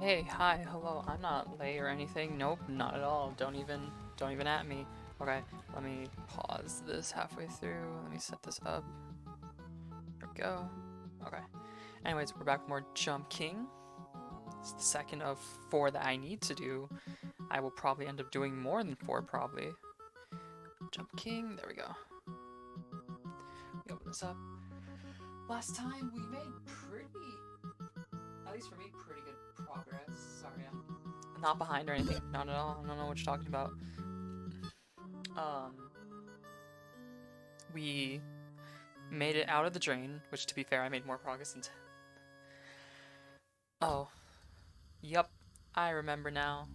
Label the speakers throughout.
Speaker 1: Hey, hi, hello. I'm not late or anything. Nope, not at all. Don't even at me. Okay, let me pause this halfway through. Let me set this up. There we go. Okay. Anyways, we're back with more Jump King. It's the second of 4 that I need to do. I will probably end up doing more than 4, probably. Jump King, there we go. Let me open this up. Last time we made at least for me, pretty good progress. Sorry, I'm not behind or anything. Not at all. I don't know what you're talking about. Um, we made it out of the drain, which to be fair, I made more progress than. Oh, yep, I remember now.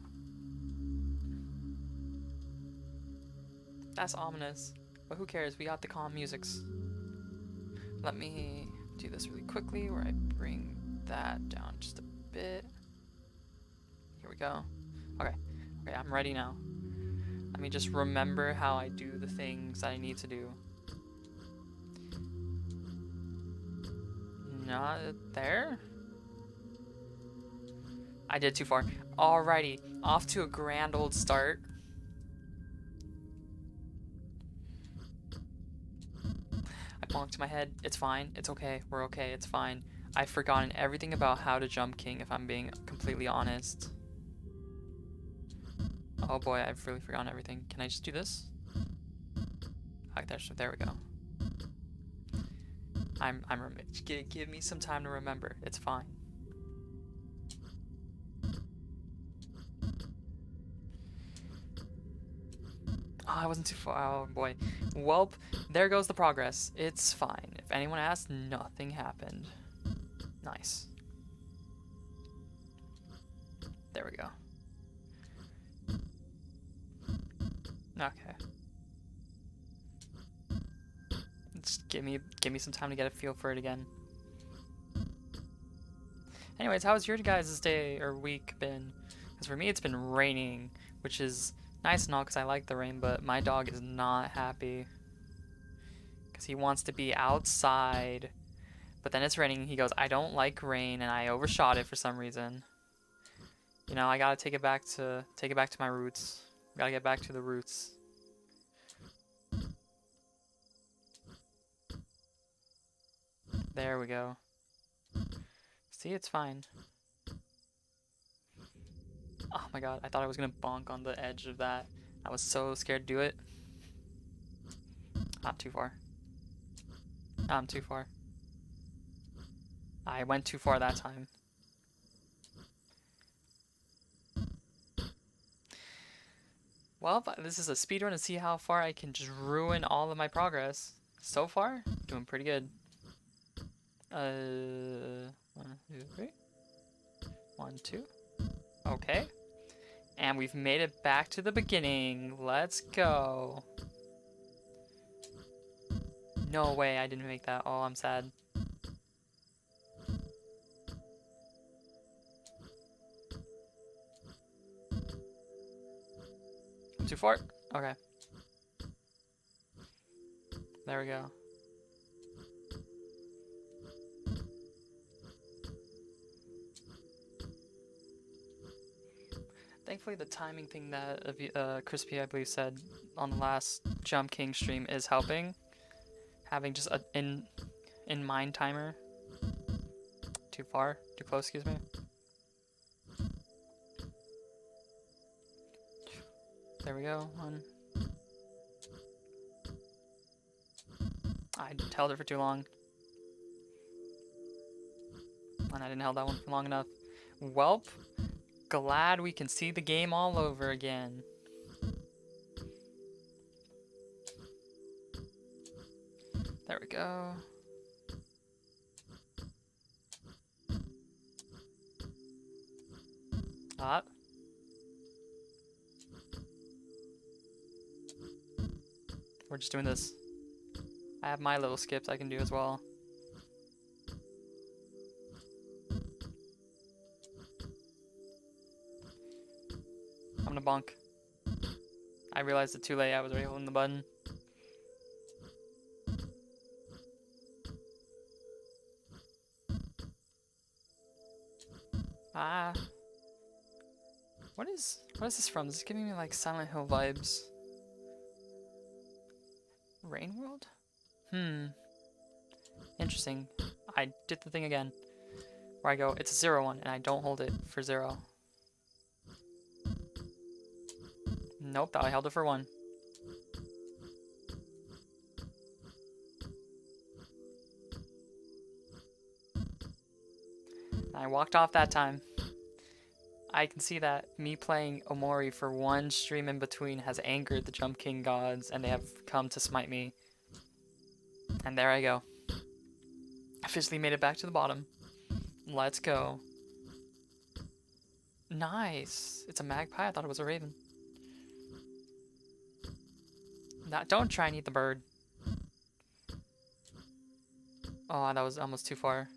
Speaker 1: That's ominous. But who cares? We got the calm musics. Let me do this really quickly where I bring that down just a bit. Here we go. Okay, okay, I'm ready now. Let me just remember how I do the things that I need to do. Not there? I did too far. Alrighty, off to a grand old start. I bonked my head. It's fine. It's okay. We're okay. It's fine. I've forgotten everything about how to jump king, if I'm being completely honest. Oh boy, I've really forgotten everything. Can I just do this? There we go. Give me some time to remember. It's fine. Oh, I wasn't too far. Oh boy. Welp, there goes the progress. It's fine. If anyone asks, nothing happened. Nice. There we go. Okay. Just give me some time to get a feel for it again. Anyways, how's your guys' day or week been? Because for me, it's been raining, which is nice and all because I like the rain, but my dog is not happy because he wants to be outside. But then it's raining. He goes, I don't like rain, and I overshot it for some reason. You know, I gotta take it back to my roots. Gotta get back to the roots. There we go. See, it's fine. Oh my god, I thought I was gonna bonk on the edge of that. I was so scared to do it. Not too far. I'm too far. I went too far that time. Well, this is a speedrun to see how far I can just ruin all of my progress. So far, doing pretty good. 1, 2, 3. 1, 2. Okay. And we've made it back to the beginning. Let's go. No way I didn't make that. Oh, I'm sad. I'm too far? Okay. There we go. Thankfully, the timing thing that Crispy, I believe, said on the last Jump King stream is helping. Having just an in-mind timer. Too far? Too close, excuse me. There we go. 1. I held it for too long. And I didn't hold that one for long enough. Welp, glad we can see the game all over again. There we go. Hop. We're just doing this. I have my little skips I can do as well. I'm gonna bonk. I realized it too late. I was already holding the button. Ah. What is this from? This is giving me like Silent Hill vibes. Rain World? Interesting. I did the thing again. Where I go, it's a 0-1, and I don't hold it for 0. Nope, I held it for 1. I walked off that time. I can see that me playing Omori for one stream in between has angered the Jump King gods, and they have come to smite me. And there I go. Officially made it back to the bottom. Let's go. Nice. It's a magpie? I thought it was a raven. Don't try and eat the bird. Oh, that was almost too far.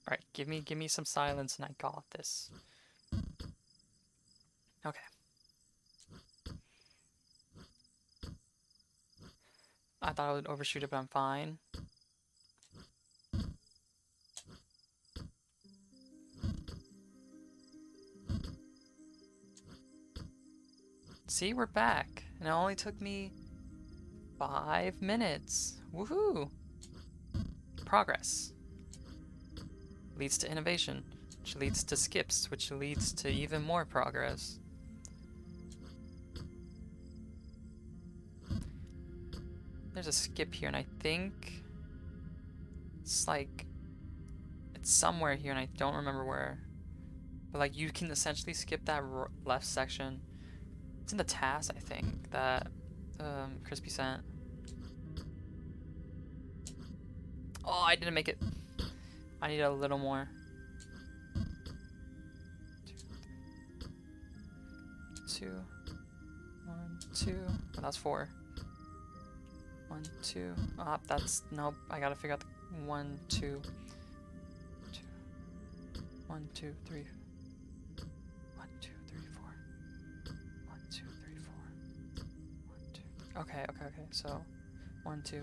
Speaker 1: Alright, give me some silence and I got this. Okay. I thought I would overshoot it, but I'm fine. See, we're back. And it only took me 5 minutes. Woohoo! Progress leads to innovation, which leads to skips, which leads to even more progress. There's a skip here, and I think it's like it's somewhere here, and I don't remember where. But like you can essentially skip that left section. It's in the task, I think, that Crispy sent. Oh, I didn't make it. I need a little more. 2, 1, 2. Oh, that's 4. 1, 2. Ah, that's nope. I gotta figure out the 1, 2, 2. 1, 2, 3. 1, 2, 3, 4. 1, 2, 3, 4. 1, 2. Okay. So 1, 2.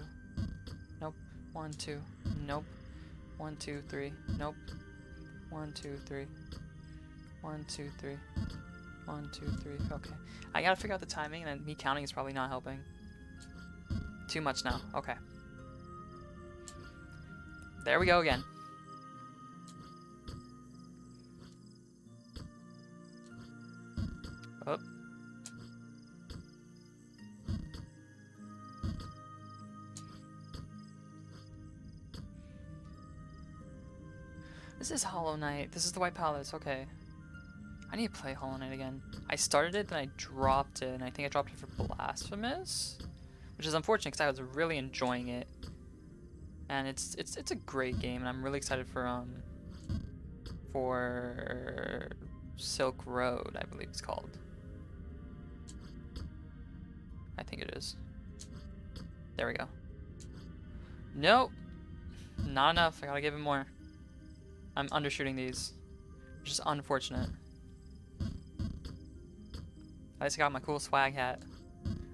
Speaker 1: Nope. 1, 2. Nope. 1, 2, 3. Nope. 1, 2, 3. 1, 2, 3. 1, 2, 3. Okay. I gotta figure out the timing, and me counting is probably not helping. Too much now. Okay. There we go again. Oh. This is Hollow Knight. This is the White Palace. Okay. I need to play Hollow Knight again. I started it, then I dropped it, and I think I dropped it for Blasphemous, which is unfortunate because I was really enjoying it. And it's a great game, and I'm really excited for Silk Road, I believe it's called. I think it is. There we go. Nope. Not enough. I gotta give it more. I'm undershooting these, which is unfortunate. I just got my cool swag hat.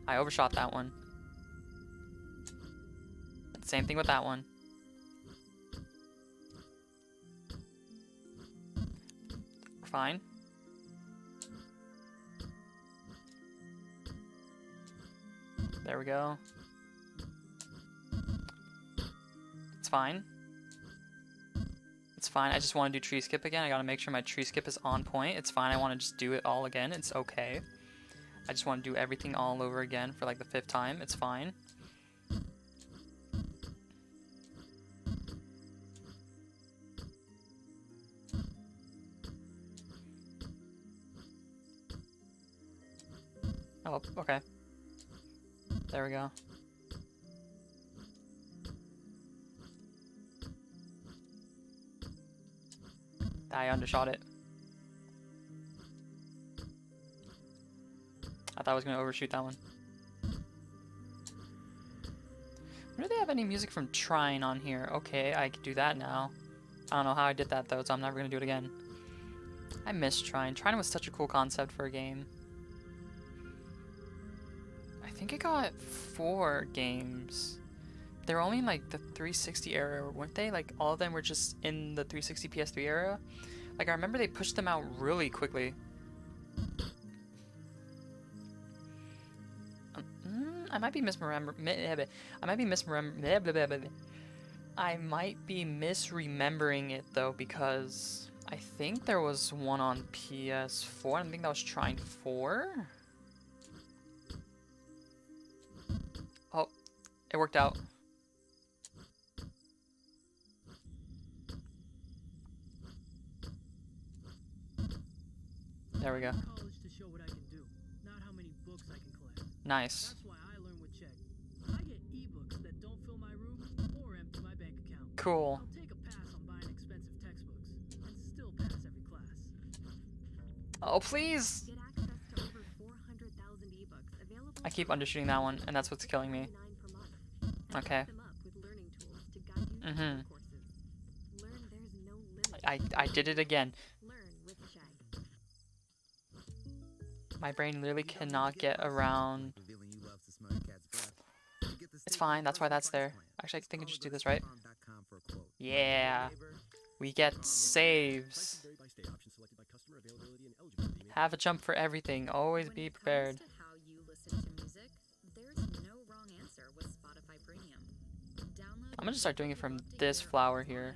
Speaker 1: I overshot that one. Same thing with that one. We're fine. There we go. It's fine. It's fine. I just want to do tree skip again. I gotta make sure my tree skip is on point. It's fine. I want to just do it all again. It's okay. I just want to do everything all over again for like the 5th time. It's fine. Oh, okay. There we go. I undershot it. I thought I was going to overshoot that one. Where do they have any music from Trine on here? Okay, I can do that now. I don't know how I did that though, so I'm never going to do it again. I miss Trine. Trine was such a cool concept for a game. I think it got 4 games. they were only in like the 360 era, weren't they? Like all of them were just in the 360 PS3 era. Like I remember they pushed them out really quickly. I might be misremembering. I might be misremembering it though, because I think there was one on PS4. I think that was Trine 4. Oh, it worked out. There we go. Nice.
Speaker 2: That's why I learn with Check. I get ebooks that don't fill my room or empty my bank account.
Speaker 1: Cool.
Speaker 2: I'll take a pass on buying expensive textbooks and still pass every class.
Speaker 1: Oh, please!
Speaker 3: Get access to over 400,000 ebooks available.
Speaker 1: I keep undershooting that one, and that's what's killing me. Okay. Mm-hmm. I did it again. My brain literally cannot get around. It's fine, that's why that's there. Actually, I think I just do this, right? Yeah. We get saves. Have a jump for everything. Always be prepared. I'm gonna start doing it from this flower here.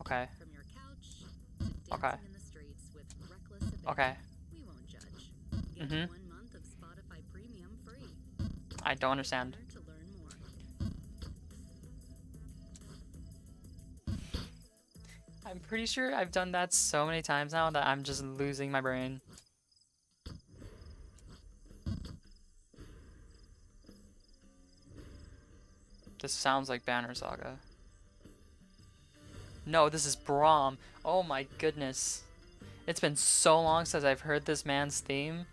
Speaker 1: Okay. Okay. Okay. Mm-hmm. I don't understand. I'm pretty sure I've done that so many times now that I'm just losing my brain. This sounds like Banner Saga. No, this is Braum. Oh my goodness. It's been so long since I've heard this man's theme.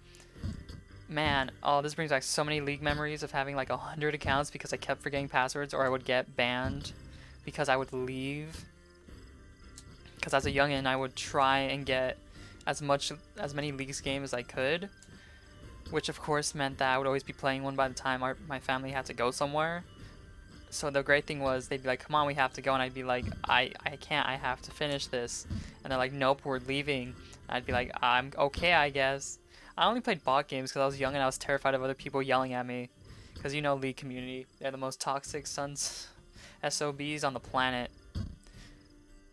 Speaker 1: Man, oh, this brings back so many League memories of having like 100 accounts because I kept forgetting passwords, or I would get banned because I would leave. Because as a youngin', I would try and get as many Leagues games as I could, which of course meant that I would always be playing one by the time my family had to go somewhere. So the great thing was they'd be like, come on, we have to go, and I'd be like, I can't, I have to finish this. And they're like, nope, we're leaving. And I'd be like, I'm okay, I guess. I only played bot games because I was young and I was terrified of other people yelling at me. Because you know League community, they're the most toxic SOBs on the planet.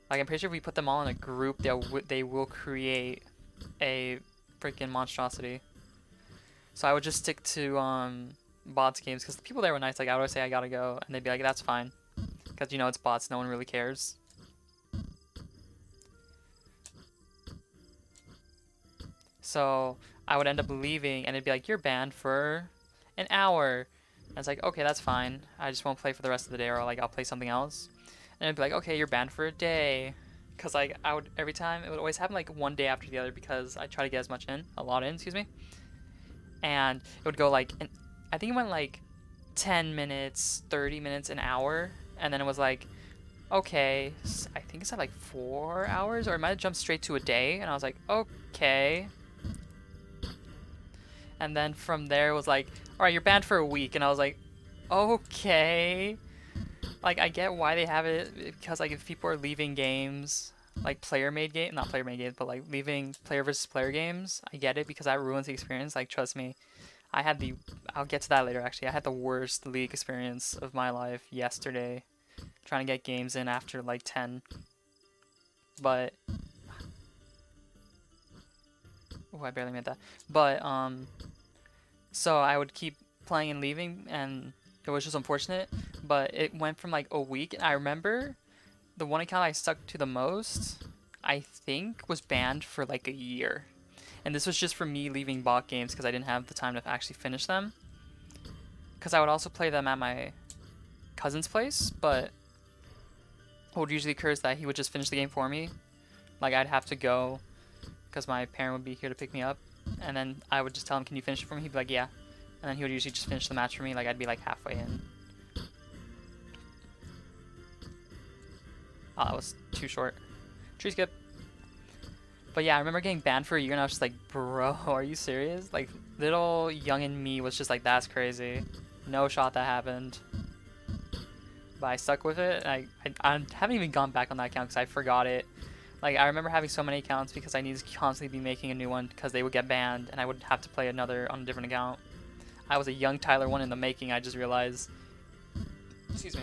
Speaker 1: Like, I'm pretty sure if we put them all in a group, they will create a freaking monstrosity. So I would just stick to bots games because the people there were nice. Like, I would always say I gotta go, and they'd be like, that's fine. Because, you know, it's bots, no one really cares. So I would end up leaving, and it'd be like, you're banned for an hour. And it's like, okay, that's fine. I just won't play for the rest of the day, or like I'll play something else. And it'd be like, okay, you're banned for a day. Because like I would, every time, it would always happen like one day after the other because I try to get as much in, a lot in, excuse me. And it would go like, I think it went like 10 minutes, 30 minutes, an hour. And then it was like, okay, I think it said like 4 hours, or it might have jumped straight to a day. And I was like, okay. And then from there it was like, alright, you're banned for a week. And I was like, okay. Like, I get why they have it, because like if people are leaving games, like player-made game, not player-made games, but like leaving player versus player games, I get it because that ruins the experience. Like, trust me, I'll get to that later actually. I had the worst League experience of my life yesterday, trying to get games in after like 10. But, oh, I barely made that. But, so I would keep playing and leaving, and it was just unfortunate, but it went from like a week. And I remember the one account I stuck to the most, I think, was banned for like a year. And this was just for me leaving bot games because I didn't have the time to actually finish them. Because I would also play them at my cousin's place, but what would usually occur is that he would just finish the game for me. Like, I'd have to go because my parent would be here to pick me up. And then I would just tell him, can you finish it for me? He'd be like, yeah. And then he would usually just finish the match for me. Like, I'd be like halfway in. Oh, that was too short. Tree skip. But yeah, I remember getting banned for a year and I was just like, bro, are you serious? Like, little youngin' me was just like, that's crazy. No shot that happened. but I stuck with it. I haven't even gone back on that account because I forgot it. Like, I remember having so many accounts because I needed to constantly be making a new one because they would get banned and I would have to play another on a different account. I was a young Tyler 1 in the making, I just realized. Excuse me.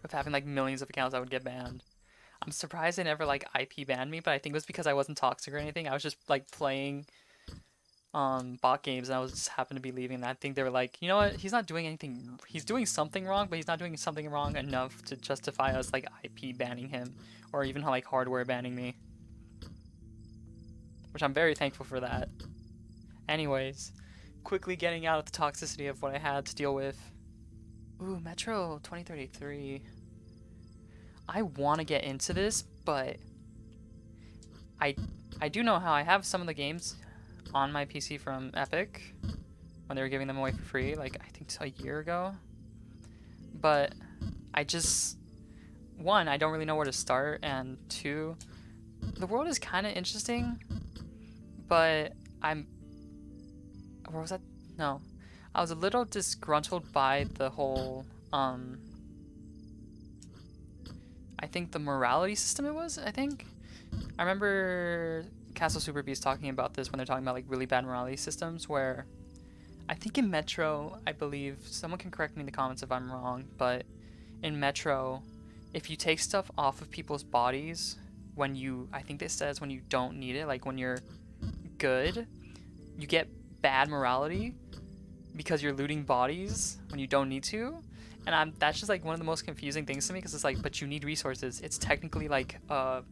Speaker 1: With having like millions of accounts, I would get banned. I'm surprised they never like IP banned me, but I think it was because I wasn't toxic or anything. I was just like playing bot games and I was just happened to be leaving. And I think they were like, you know what? He's not doing anything. He's doing something wrong, but he's not doing something wrong enough to justify us like IP banning him or even like hardware banning me. Which I'm very thankful for that. Anyways, quickly getting out of the toxicity of what I had to deal with. Ooh, Metro 2033. I want to get into this, but I do know how I have some of the games on my PC from Epic when they were giving them away for free, like I think a year ago. But I just, one, I don't really know where to start, and two, the world is kind of interesting, but where was that? No. I was a little disgruntled by the whole, I think the morality system I think. I remember Castle Super Beast talking about this when they're talking about like really bad morality systems where I think in Metro, I believe, someone can correct me in the comments if I'm wrong, but in Metro, if you take stuff off of people's bodies I think it says when you don't need it, like when you're good, you get bad morality because you're looting bodies when you don't need to. And that's just like one of the most confusing things to me because it's like, but you need resources. It's technically like a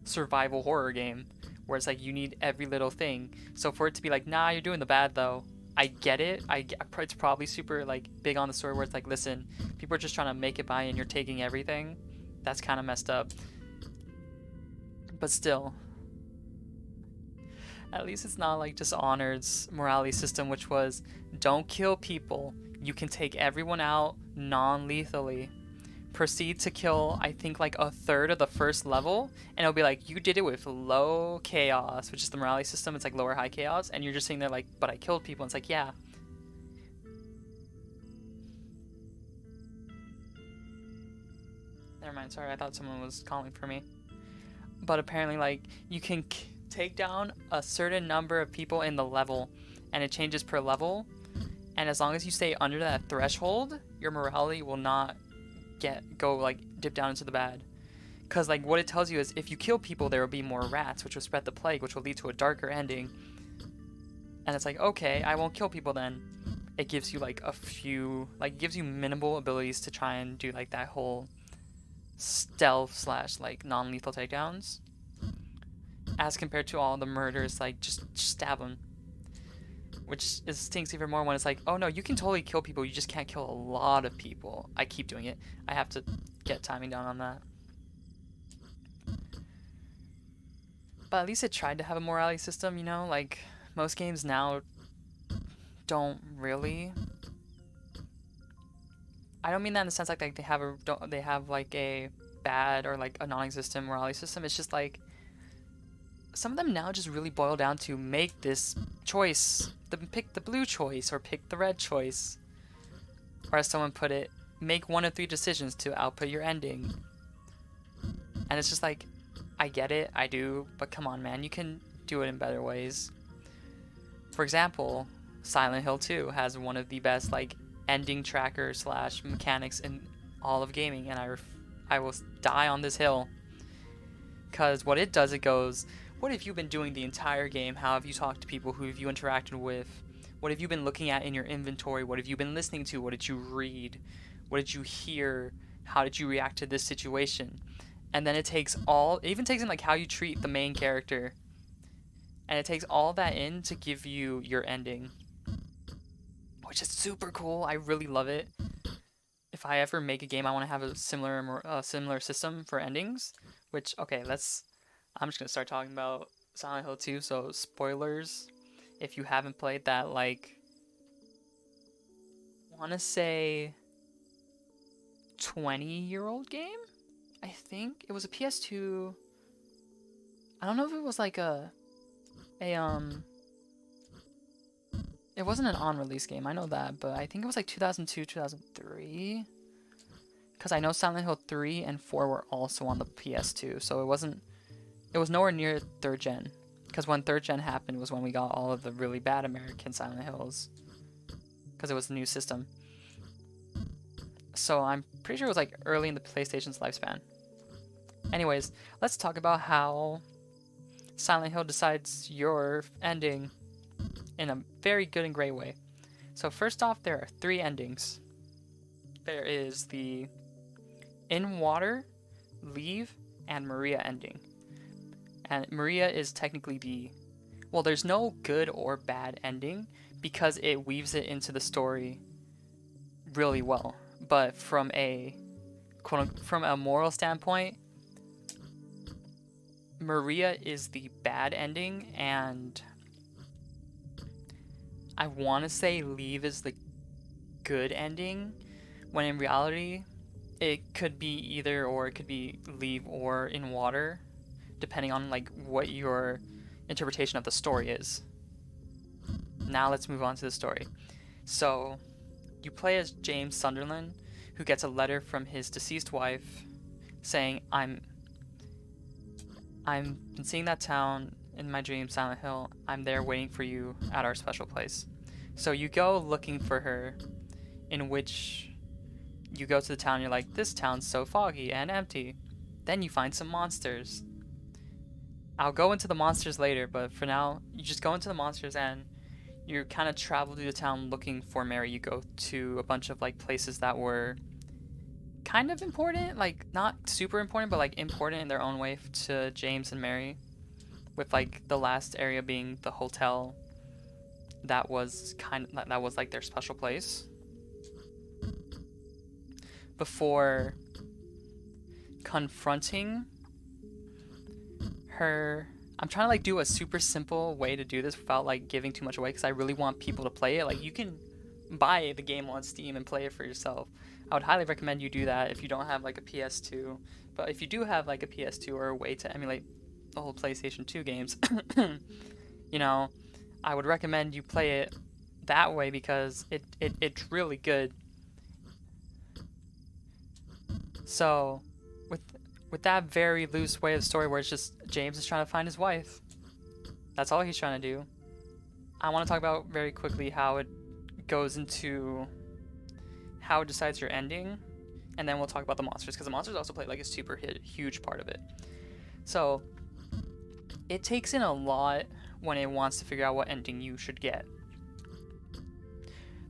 Speaker 1: survival horror game where it's like you need every little thing. So for it to be like, nah, you're doing the bad though, I get it. It's probably super like big on the story where it's like, listen, people are just trying to make it by and you're taking everything. That's kind of messed up. But still, at least it's not like Dishonored's morality system, which was don't kill people. You can take everyone out non-lethally. Proceed to kill, I think, like a third of the first level, and it'll be like, you did it with low chaos, which is the morality system. It's like lower high chaos, and you're just sitting there like, but I killed people. And it's like, yeah. Never mind, sorry, I thought someone was calling for me. But apparently, like, you can take down a certain number of people in the level, and it changes per level, and as long as you stay under that threshold, your morality will not go like dip down into the bad. Because like what it tells you is if you kill people, there will be more rats, which will spread the plague, which will lead to a darker ending. And it's like, okay, I won't kill people then. It gives you like gives you minimal abilities to try and do like that whole stealth / like non-lethal takedowns, as compared to all the murders, like just stab them. Which stinks even more when it's like, oh no, you can totally kill people, you just can't kill a lot of people. I keep doing it. I have to get timing down on that. But at least it tried to have a morality system, you know? Like, most games now don't really. I don't mean that in the sense like they have like a bad or like a non-existent morality system. It's just like some of them now just really boil down to make this choice, pick the blue choice or pick the red choice. Or as someone put it, make 1 of 3 decisions to output your ending. And it's just like, I get it, I do, but come on man, you can do it in better ways. For example, Silent Hill 2 has one of the best like ending tracker / mechanics in all of gaming, and I will die on this hill. Because what it does, it goes, what have you been doing the entire game? How have you talked to people? Who have you interacted with? What have you been looking at in your inventory? What have you been listening to? What did you read? What did you hear? How did you react to this situation? And then it even takes in like how you treat the main character. And it takes all that in to give you your ending. Which is super cool. I really love it. If I ever make a game, I want to have a similar system for endings. Which, okay, I'm just going to start talking about Silent Hill 2, so spoilers. If you haven't played that, like, I want to say 20-year-old game? I think it was a PS2. I don't know if it was like it wasn't an on-release game, I know that, but I think it was like 2002, 2003. because I know Silent Hill 3 and 4 were also on the PS2, so it was nowhere near 3rd gen. Because when 3rd gen happened was when we got all of the really bad American Silent Hills, because it was the new system. So I'm pretty sure it was like early in the PlayStation's lifespan. Anyways, let's talk about how Silent Hill decides your ending in a very good and great way. So first off, there are 3 endings. There is the In Water, Leave, and Maria ending. And Maria is technically there's no good or bad ending because it weaves it into the story really well. But from a moral standpoint, Maria is the bad ending, and I want to say Leave is the good ending, when in reality it could be either, or it could be Leave or In Water, depending on like what your interpretation of the story is. Now let's move on to the story. So you play as James Sunderland, who gets a letter from his deceased wife saying, I've been seeing that town in my dream, Silent Hill. I'm there waiting for you at our special place. So you go looking for her, in which you go to the town, you're like, this town's so foggy and empty. Then you find some monsters. I'll go into the monsters later, but for now, you just go into the monsters and you kind of travel through the town looking for Mary. You go to a bunch of like places that were kind of important, like not super important, but like important in their own way to James and Mary, with like the last area being the hotel that was like their special place before confronting her. I'm trying to like do a super simple way to do this without like giving too much away, because I really want people to play it. Like, you can buy the game on Steam and play it for yourself. I would highly recommend you do that if you don't have like a PS2. But if you do have like a PS2 or a way to emulate the whole PlayStation 2 games, you know, I would recommend you play it that way, because it's really good. So with that very loose way of the story, where it's just James is trying to find his wife. That's all he's trying to do. I want to talk about very quickly how it goes into how it decides your ending, and then we'll talk about the monsters, because the monsters also play like a super huge part of it. So it takes in a lot when it wants to figure out what ending you should get.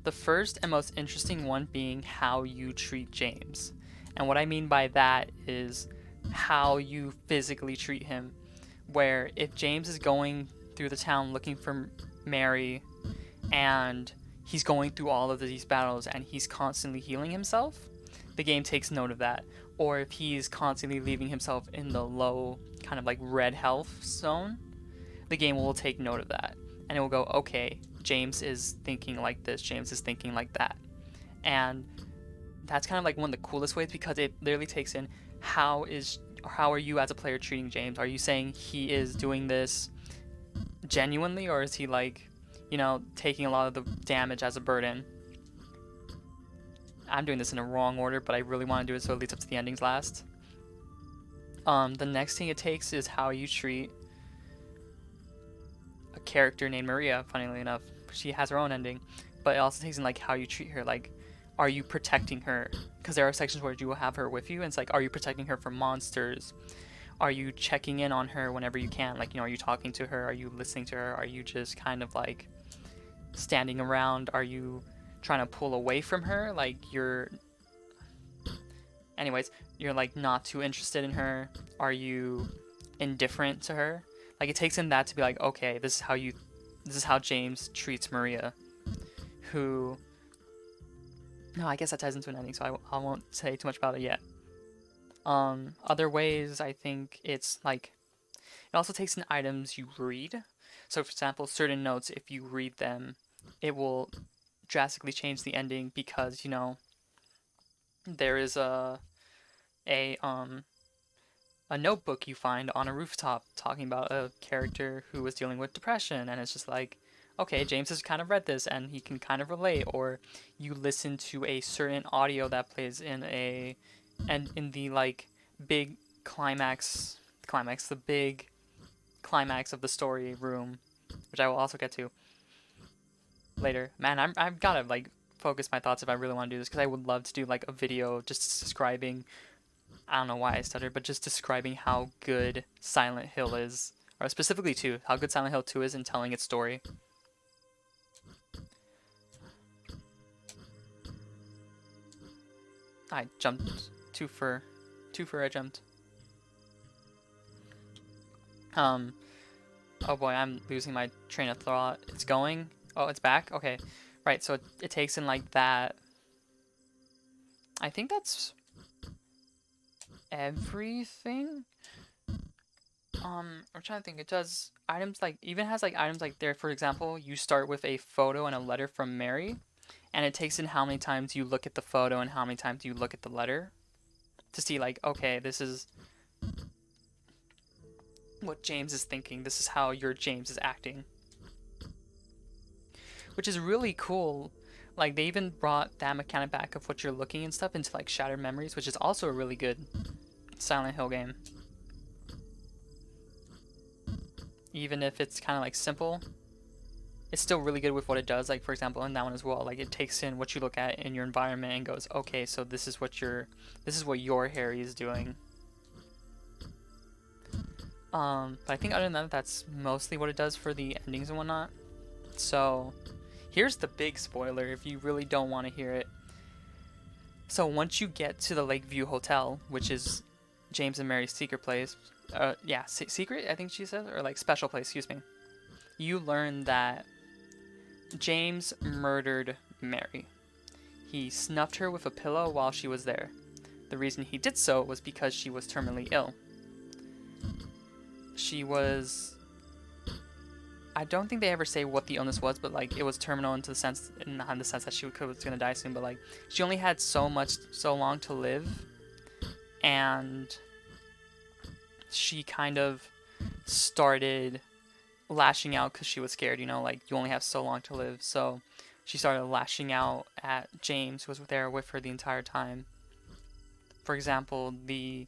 Speaker 1: The first and most interesting one being how you treat James. And what I mean by that is how you physically treat him. Where if James is going through the town looking for Mary, and he's going through all of these battles and he's constantly healing himself, the game takes note of that. Or if he's constantly leaving himself in the low, kind of like red health zone, the game will take note of that. And it will go, okay, James is thinking like this, James is thinking like that. And that's kind of like one of the coolest ways, because it literally takes in how are you as a player treating James? Are you saying he is doing this genuinely, or is he like, you know, taking a lot of the damage as a burden? I'm doing this in a wrong order, but I really want to do it so it leads up to the endings last. The next thing it takes is how you treat a character named Maria. Funnily enough, she has her own ending, but it also takes in like how you treat her. Like, are you protecting her? Because there are sections where you will have her with you, and it's like, are you protecting her from monsters? Are you checking in on her whenever you can? Like, you know, are you talking to her? Are you listening to her? Are you just kind of like standing around? Are you trying to pull away from her? Like, you're like not too interested in her? Are you indifferent to her? Like, it takes in that to be like, okay, this is how James treats Maria, who, no, I guess that ties into an ending, so I won't say too much about it yet. Other ways, I think it's like, it also takes in items you read. So for example, certain notes, if you read them, it will drastically change the ending, because, you know, there is a notebook you find on a rooftop talking about a character who was dealing with depression, and it's just like, okay, James has kind of read this and he can kind of relate. Or you listen to a certain audio that plays in a and in the like big the big climax of the story room, which I will also get to later. Man, I've gotta like focus my thoughts if I really want to do this, because I would love to do like a video just describing, I don't know why I stuttered, but just describing how good Silent Hill is, or specifically 2, how good Silent Hill 2 is in telling its story. I jumped too far. I jumped. Oh boy, I'm losing my train of thought. It's going. Oh, it's back? Okay. Right, so it takes in like that. I think that's everything. I'm trying to think. It does items like, even has like items like there, for example, you start with a photo and a letter from Mary, and it takes in how many times you look at the photo and how many times you look at the letter to see like, okay, this is what James is thinking. This is how your James is acting. Which is really cool. Like, they even brought that mechanic back of what you're looking and stuff into like Shattered Memories, which is also a really good Silent Hill game. Even if it's kind of like simple, it's still really good with what it does. Like, for example, in that one as well, like it takes in what you look at in your environment and goes, okay, so this is what your Harry is doing. But I think other than that, that's mostly what it does for the endings and whatnot. So here's the big spoiler if you really don't want to hear it. So once you get to the Lakeview Hotel, which is James and Mary's secret place, secret, I think she said, or like special place, excuse me, you learn that James murdered Mary. He snuffed her with a pillow while she was there. The reason he did so was because she was terminally ill. She was, I don't think they ever say what the illness was, but like it was terminal in the sense that she was gonna die soon, but like she only had so long to live, and she kind of started lashing out because she was scared, you know, like you only have so long to live. So she started lashing out at James, who was there with her the entire time. For example, the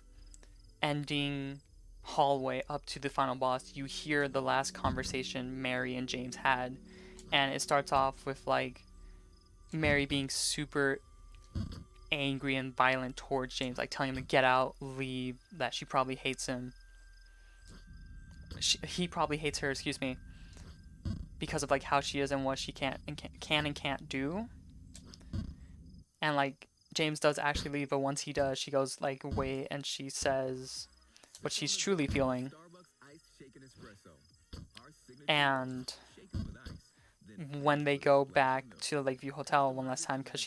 Speaker 1: ending hallway up to the final boss, you hear the last conversation Mary and James had, and it starts off with like Mary being super angry and violent towards James, like telling him to get out, leave, that she probably hates him. He probably hates her, excuse me, because of like how she is and what she can and can't do. And like James does actually leave, but once he does, she goes like, wait, and she says what she's truly feeling. And when they go back to the Lakeview Hotel one last time, because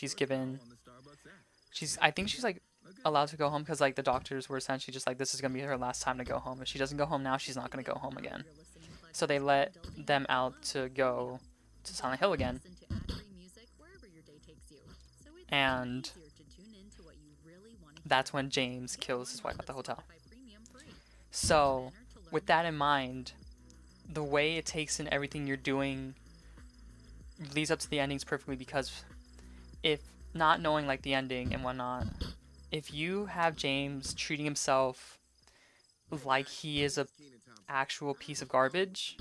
Speaker 1: I think she's like allowed to go home, because like the doctors were essentially just like, this is gonna be her last time to go home. If she doesn't go home now, she's not gonna go home again. So they let them out to go to Silent Hill again. And that's when James kills his wife at the hotel. So with that in mind, the way it takes in everything you're doing leads up to the endings perfectly, because if not knowing like the ending and whatnot, if you have James treating himself like he is a actual piece of garbage,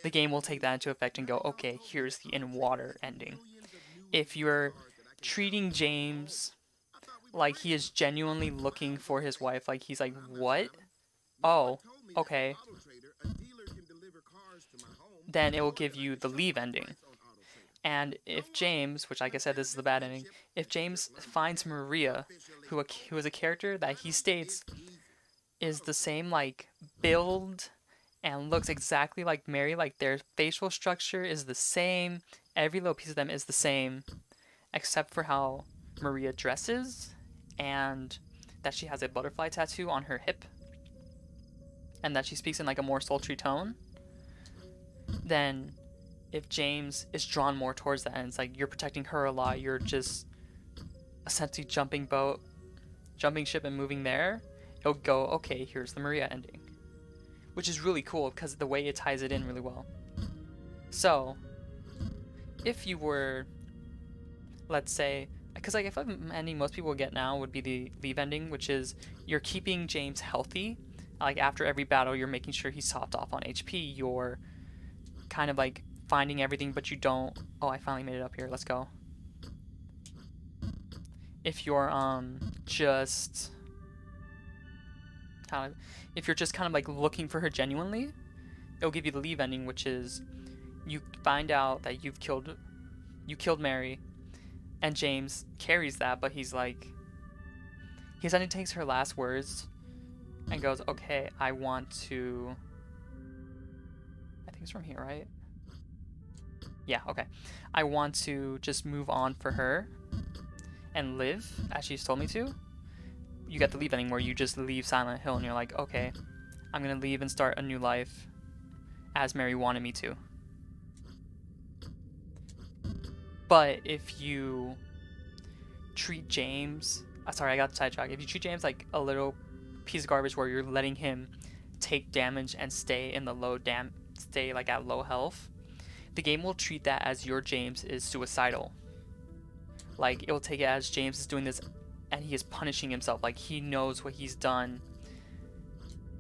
Speaker 1: the game will take that into effect and go, okay, here's the in water ending. If you're treating James like he is genuinely looking for his wife, like he's like, what? Oh, okay. Then it will give you the leave ending. And if James, which like I said, this is the bad ending, if James finds Maria, who is a character that he states is the same like build and looks exactly like Mary, like their facial structure is the same, every little piece of them is the same, except for how Maria dresses and that she has a butterfly tattoo on her hip and that she speaks in like a more sultry tone, then if James is drawn more towards that and it's like you're protecting her a lot, you're just essentially jumping ship and moving there, it'll go, okay, here's the Maria ending. Which is really cool because the way it ties it in really well. So, if you were, let's say, because like if I'm ending most people get now would be the leave ending, which is you're keeping James healthy. Like after every battle, you're making sure he's topped off on HP. You're kind of like finding everything, but you don't. Oh, I finally made it up here. Let's go. If you're just how, if you're just kind of like looking for her genuinely, it'll give you the leave ending, which is you find out that you killed Mary, and James carries that, but he's like, he essentially takes her last words and goes, okay, I want to, I think it's from here, right? Yeah, okay. I want to just move on for her and live as she's told me to. You get the leave ending where you just leave Silent Hill and you're like, okay, I'm gonna leave and start a new life as Mary wanted me to. But if you treat James, sorry, I got sidetracked. If you treat James like a little piece of garbage where you're letting him take damage and stay in the stay like at low health, the game will treat that as your James is suicidal. Like it will take it as James is doing this and he is punishing himself. Like he knows what he's done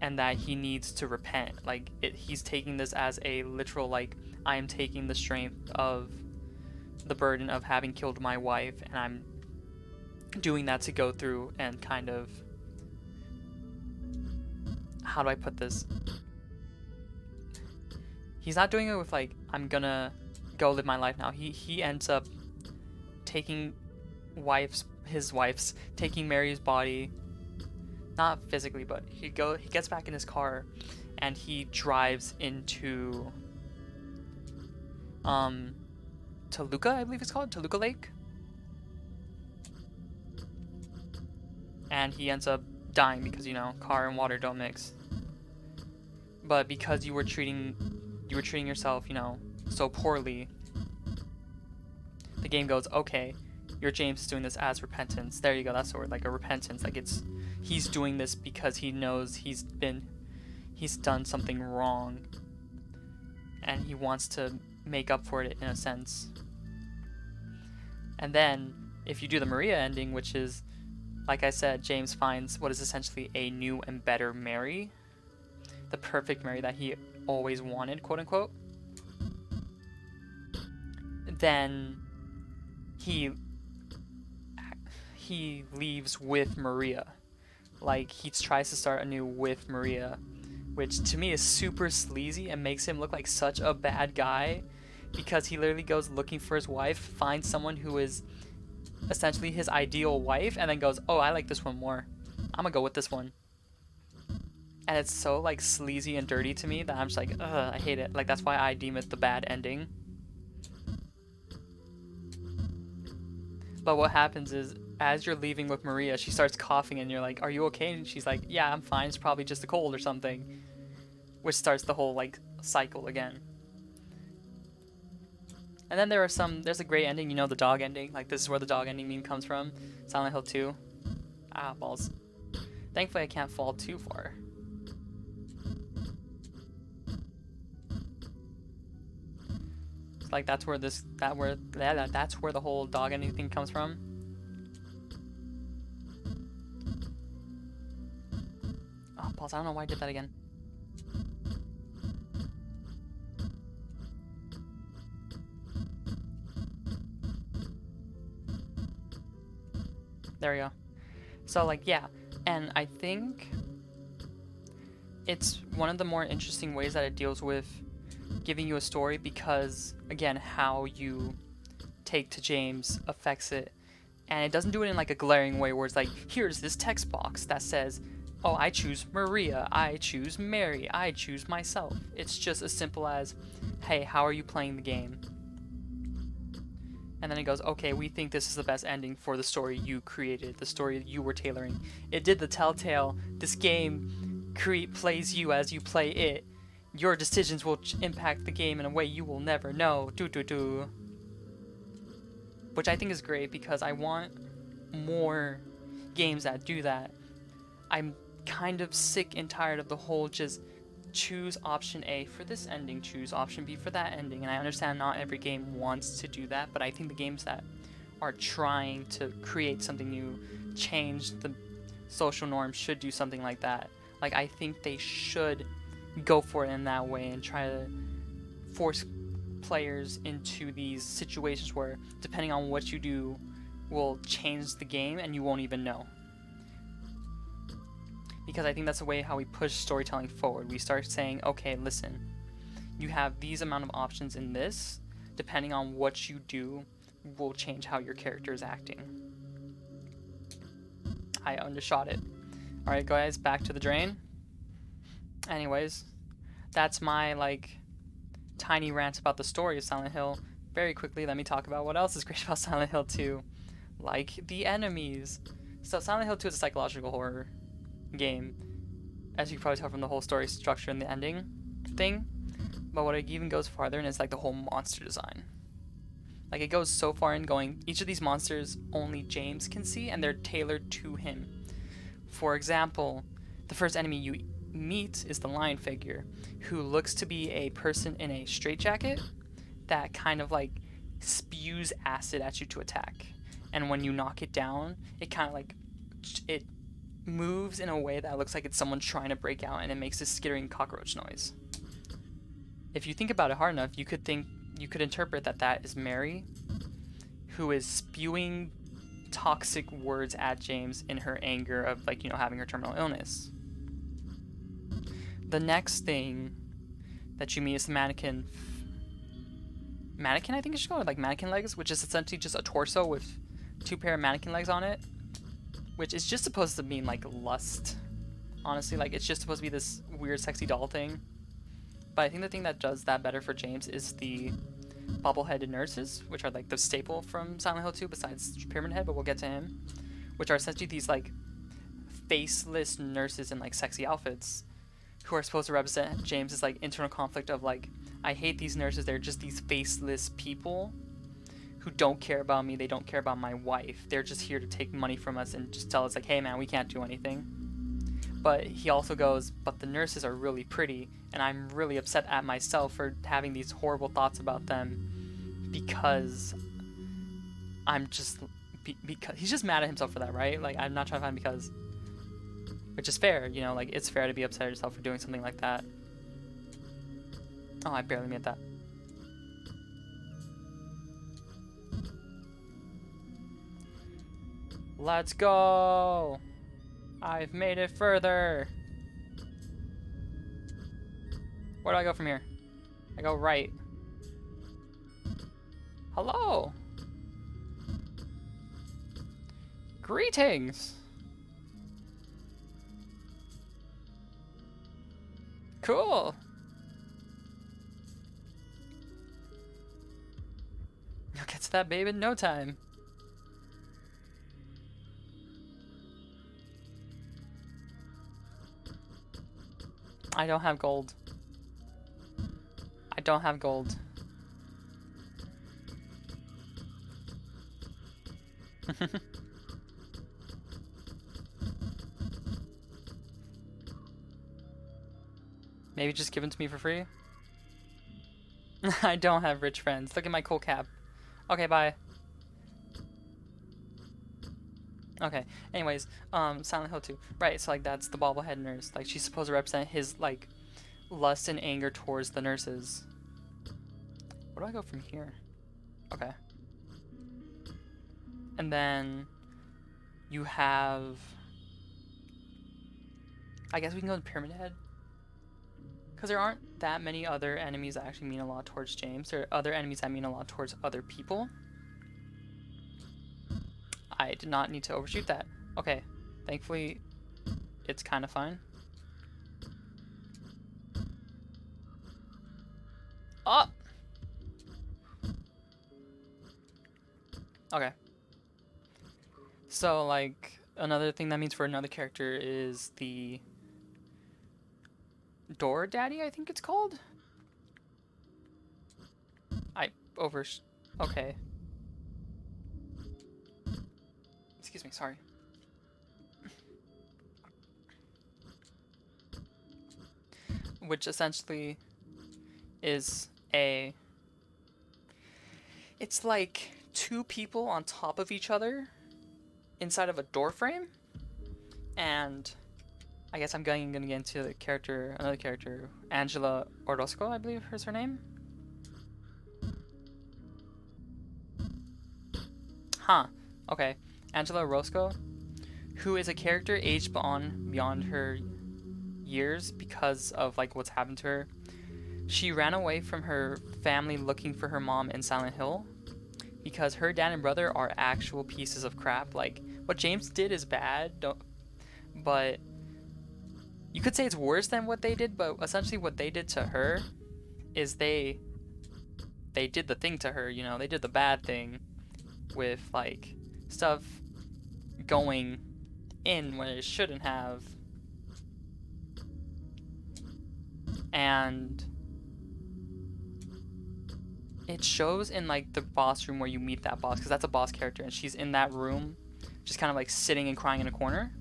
Speaker 1: and that he needs to repent. Like he's taking this as a literal, like, I am taking the strength of the burden of having killed my wife, and I'm doing that to go through and kind of, how do I put this? He's not doing it with like, I'm gonna go live my life now. He ends up taking his wife's taking Mary's body, not physically, but he gets back in his car and he drives into Toluca, I believe it's called, Toluca Lake. And he ends up dying because, you know, car and water don't mix. But because you were treating yourself, you know, so poorly, the game goes, okay, your James is doing this as repentance. There you go, that's the word, like a repentance. Like he's doing this because he knows he's done something wrong and he wants to make up for it in a sense. And then if you do the Maria ending, which is, like I said, James finds what is essentially a new and better Mary, the perfect Mary that he always wanted, quote unquote, then he leaves with Maria. Like he tries to start anew with Maria, which to me is super sleazy and makes him look like such a bad guy, because he literally goes looking for his wife, finds someone who is essentially his ideal wife, and then goes, oh, I like this one more, I'm gonna go with this one. And it's so like sleazy and dirty to me that I'm just like, ugh, I hate it. Like that's why I deem it the bad ending. But what happens is, as you're leaving with Maria, she starts coughing and you're like, are you okay? And she's like, yeah, I'm fine, it's probably just a cold or something, which starts the whole like cycle again. And then there's a great ending, you know, the dog ending. Like this is where the dog ending meme comes from. Silent Hill 2. Ah, balls. Thankfully I can't fall too far. Like that's where that's where the whole dog ending thing comes from. Oh, pause. I don't know why I did that again. There we go. So like, yeah, and I think it's one of the more interesting ways that it deals with giving you a story, because again, how you take to James affects it, and it doesn't do it in like a glaring way where it's like, here's this text box that says, oh, I choose Maria, I choose Mary, I choose myself. It's just as simple as, hey, how are you playing the game? And then it goes, okay, we think this is the best ending for the story you created, the story you were tailoring. It did the telltale, this game plays you as you play it. Your decisions will impact the game in a way you will never know. Which I think is great, because I want more games that do that. I'm kind of sick and tired of the whole just choose option A for this ending, choose option B for that ending. And I understand not every game wants to do that, but I think the games that are trying to create something new, change the social norm, should do something like that. Like, I think they should go for it in that way and try to force players into these situations where, depending on what you do, will change the game and you won't even know. Because I think that's the way how we push storytelling forward. We start saying, okay, listen, you have these amount of options in this. Depending on what you do, will change how your character is acting. I undershot it. Alright guys, back to the drain. Anyways, that's my like tiny rant about the story of Silent Hill. Very quickly, let me talk about what else is great about Silent Hill 2. Like the enemies. So Silent Hill 2 is a psychological horror game, as you can probably tell from the whole story structure and the ending thing. But what it even goes farther in is like the whole monster design. Like, it goes so far in going, each of these monsters only James can see, and they're tailored to him. For example, the first enemy you meet is the lion figure, who looks to be a person in a straitjacket that kind of like spews acid at you to attack. And when you knock it down, it kind of like, it moves in a way that looks like it's someone trying to break out, and it makes this skittering cockroach noise. If you think about it hard enough, you could interpret that that is Mary, who is spewing toxic words at James in her anger of, like, you know, having her terminal illness. The next thing that you meet is the mannequin, I think it's called, like mannequin legs, which is essentially just a torso with 2 pair of mannequin legs on it, which is just supposed to mean like lust. Honestly, like, it's just supposed to be this weird sexy doll thing. But I think the thing that does that better for James is the bobbleheaded nurses, which are like the staple from Silent Hill 2 besides Pyramid Head, but we'll get to him, which are essentially these like faceless nurses in like sexy outfits who are supposed to represent James's like internal conflict of like, I hate these nurses, they're just these faceless people who don't care about me, they don't care about my wife, they're just here to take money from us and just tell us like, hey man, we can't do anything. But he also goes, but the nurses are really pretty, and I'm really upset at myself for having these horrible thoughts about them because I'm just, because he's just mad at himself for that, right? Like, I'm not trying to find because, which is fair, you know, like, it's fair to be upset at yourself for doing something like that. Oh, I barely made that. Let's go! I've made it further. Where do I go from here? I go right. Hello. Greetings. Cool. You'll get to that babe in no time. I don't have gold. I don't have gold. Maybe just give it to me for free? I don't have rich friends. Look at my cool cap. Okay, bye. Okay, anyways, Silent Hill 2. Right, so like that's the bobblehead nurse. Like she's supposed to represent his like lust and anger towards the nurses. Where do I go from here? Okay. And then you have, I guess we can go to Pyramid Head. Because there aren't that many other enemies that actually mean a lot towards James. There are other enemies that mean a lot towards other people. I did not need to overshoot that. Okay, thankfully it's kind of fine. Oh! Okay. So, like, another thing that means for another character is the Door Daddy, I think it's called? Okay. Excuse me, sorry. Which essentially is it's like two people on top of each other inside of a door frame, and I guess I'm gonna get into the character, another character, Angela Orozco, I believe is her name. Huh. Okay. Angela Orozco, who is a character aged beyond her years because of like what's happened to her. She ran away from her family looking for her mom in Silent Hill because her dad and brother are actual pieces of crap. Like, what James did is bad, but you could say it's worse than what they did, but essentially what they did to her is they did the thing to her, you know, they did the bad thing with like stuff going in when it shouldn't have. And it shows in like the boss room where you meet that boss, because that's a boss character, and she's in that room just kind of like sitting and crying in a corner.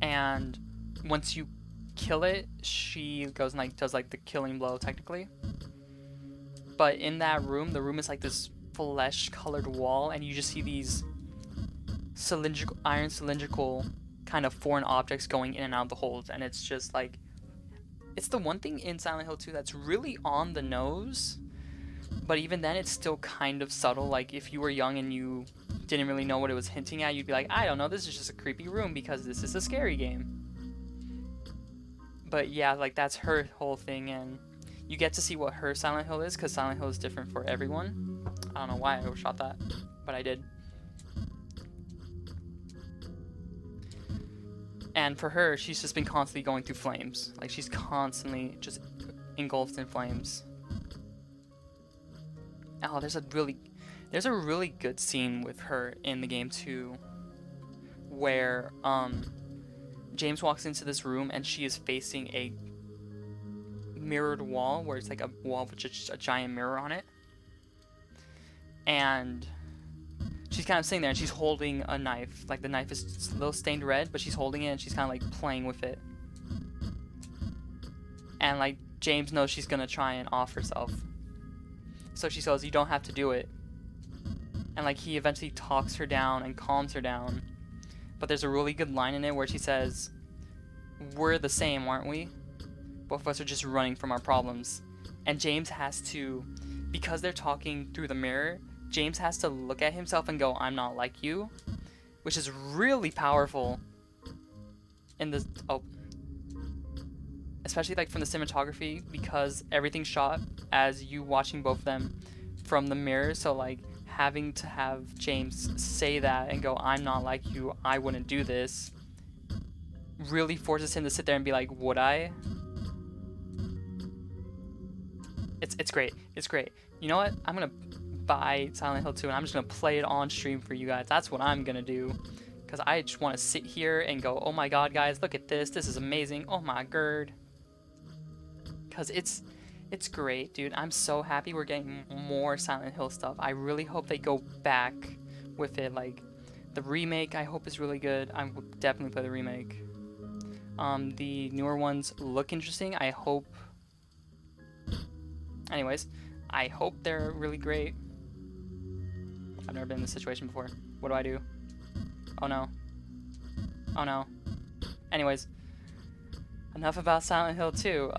Speaker 1: And once you kill it, she goes and like does like the killing blow technically. But in that room, the room is like this flesh colored wall, and you just see these iron cylindrical kind of foreign objects going in and out of the holes, and it's just like, it's the one thing in Silent Hill 2 that's really on the nose, but even then it's still kind of subtle. Like, if you were young and you didn't really know what it was hinting at, you'd be like, I don't know, this is just a creepy room because this is a scary game. But yeah, like, that's her whole thing, and you get to see what her Silent Hill is, because Silent Hill is different for everyone. I don't know why I overshot that, but I did. And for her, she's just been constantly going through flames. Like, she's constantly just engulfed in flames. Oh, there's a really good scene with her in the game too, where James walks into this room and she is facing a mirrored wall, where it's like a wall with just a giant mirror on it. And she's kind of sitting there and she's holding a knife. Like, the knife is a little stained red, but she's holding it and she's kind of like playing with it. And like, James knows she's gonna try and off herself. So she says, you don't have to do it. And like, he eventually talks her down and calms her down. But there's a really good line in it where she says, we're the same, aren't we? Both of us are just running from our problems. And James has to, because they're talking through the mirror, James has to look at himself and go, I'm not like you, which is really powerful in this, especially like from the cinematography, because everything's shot as you watching both of them from the mirror. So like, having to have James say that and go, I'm not like you, I wouldn't do this, really forces him to sit there and be like, would I? It's great. It's great. You know what? I'm gonna buy Silent Hill 2 and I'm just gonna play it on stream for you guys. That's what I'm gonna do, because I just want to sit here and go, oh my god, guys, look at this. This is amazing. Oh my god. Because it's great, dude. I'm so happy we're getting more Silent Hill stuff. I really hope they go back with it. Like, the remake, I hope is really good. I will definitely play the remake. The newer ones look interesting. I hope... Anyways, I hope they're really great. I've never been in this situation before. What do I do? Oh no. Oh no. Anyways, enough about Silent Hill 2.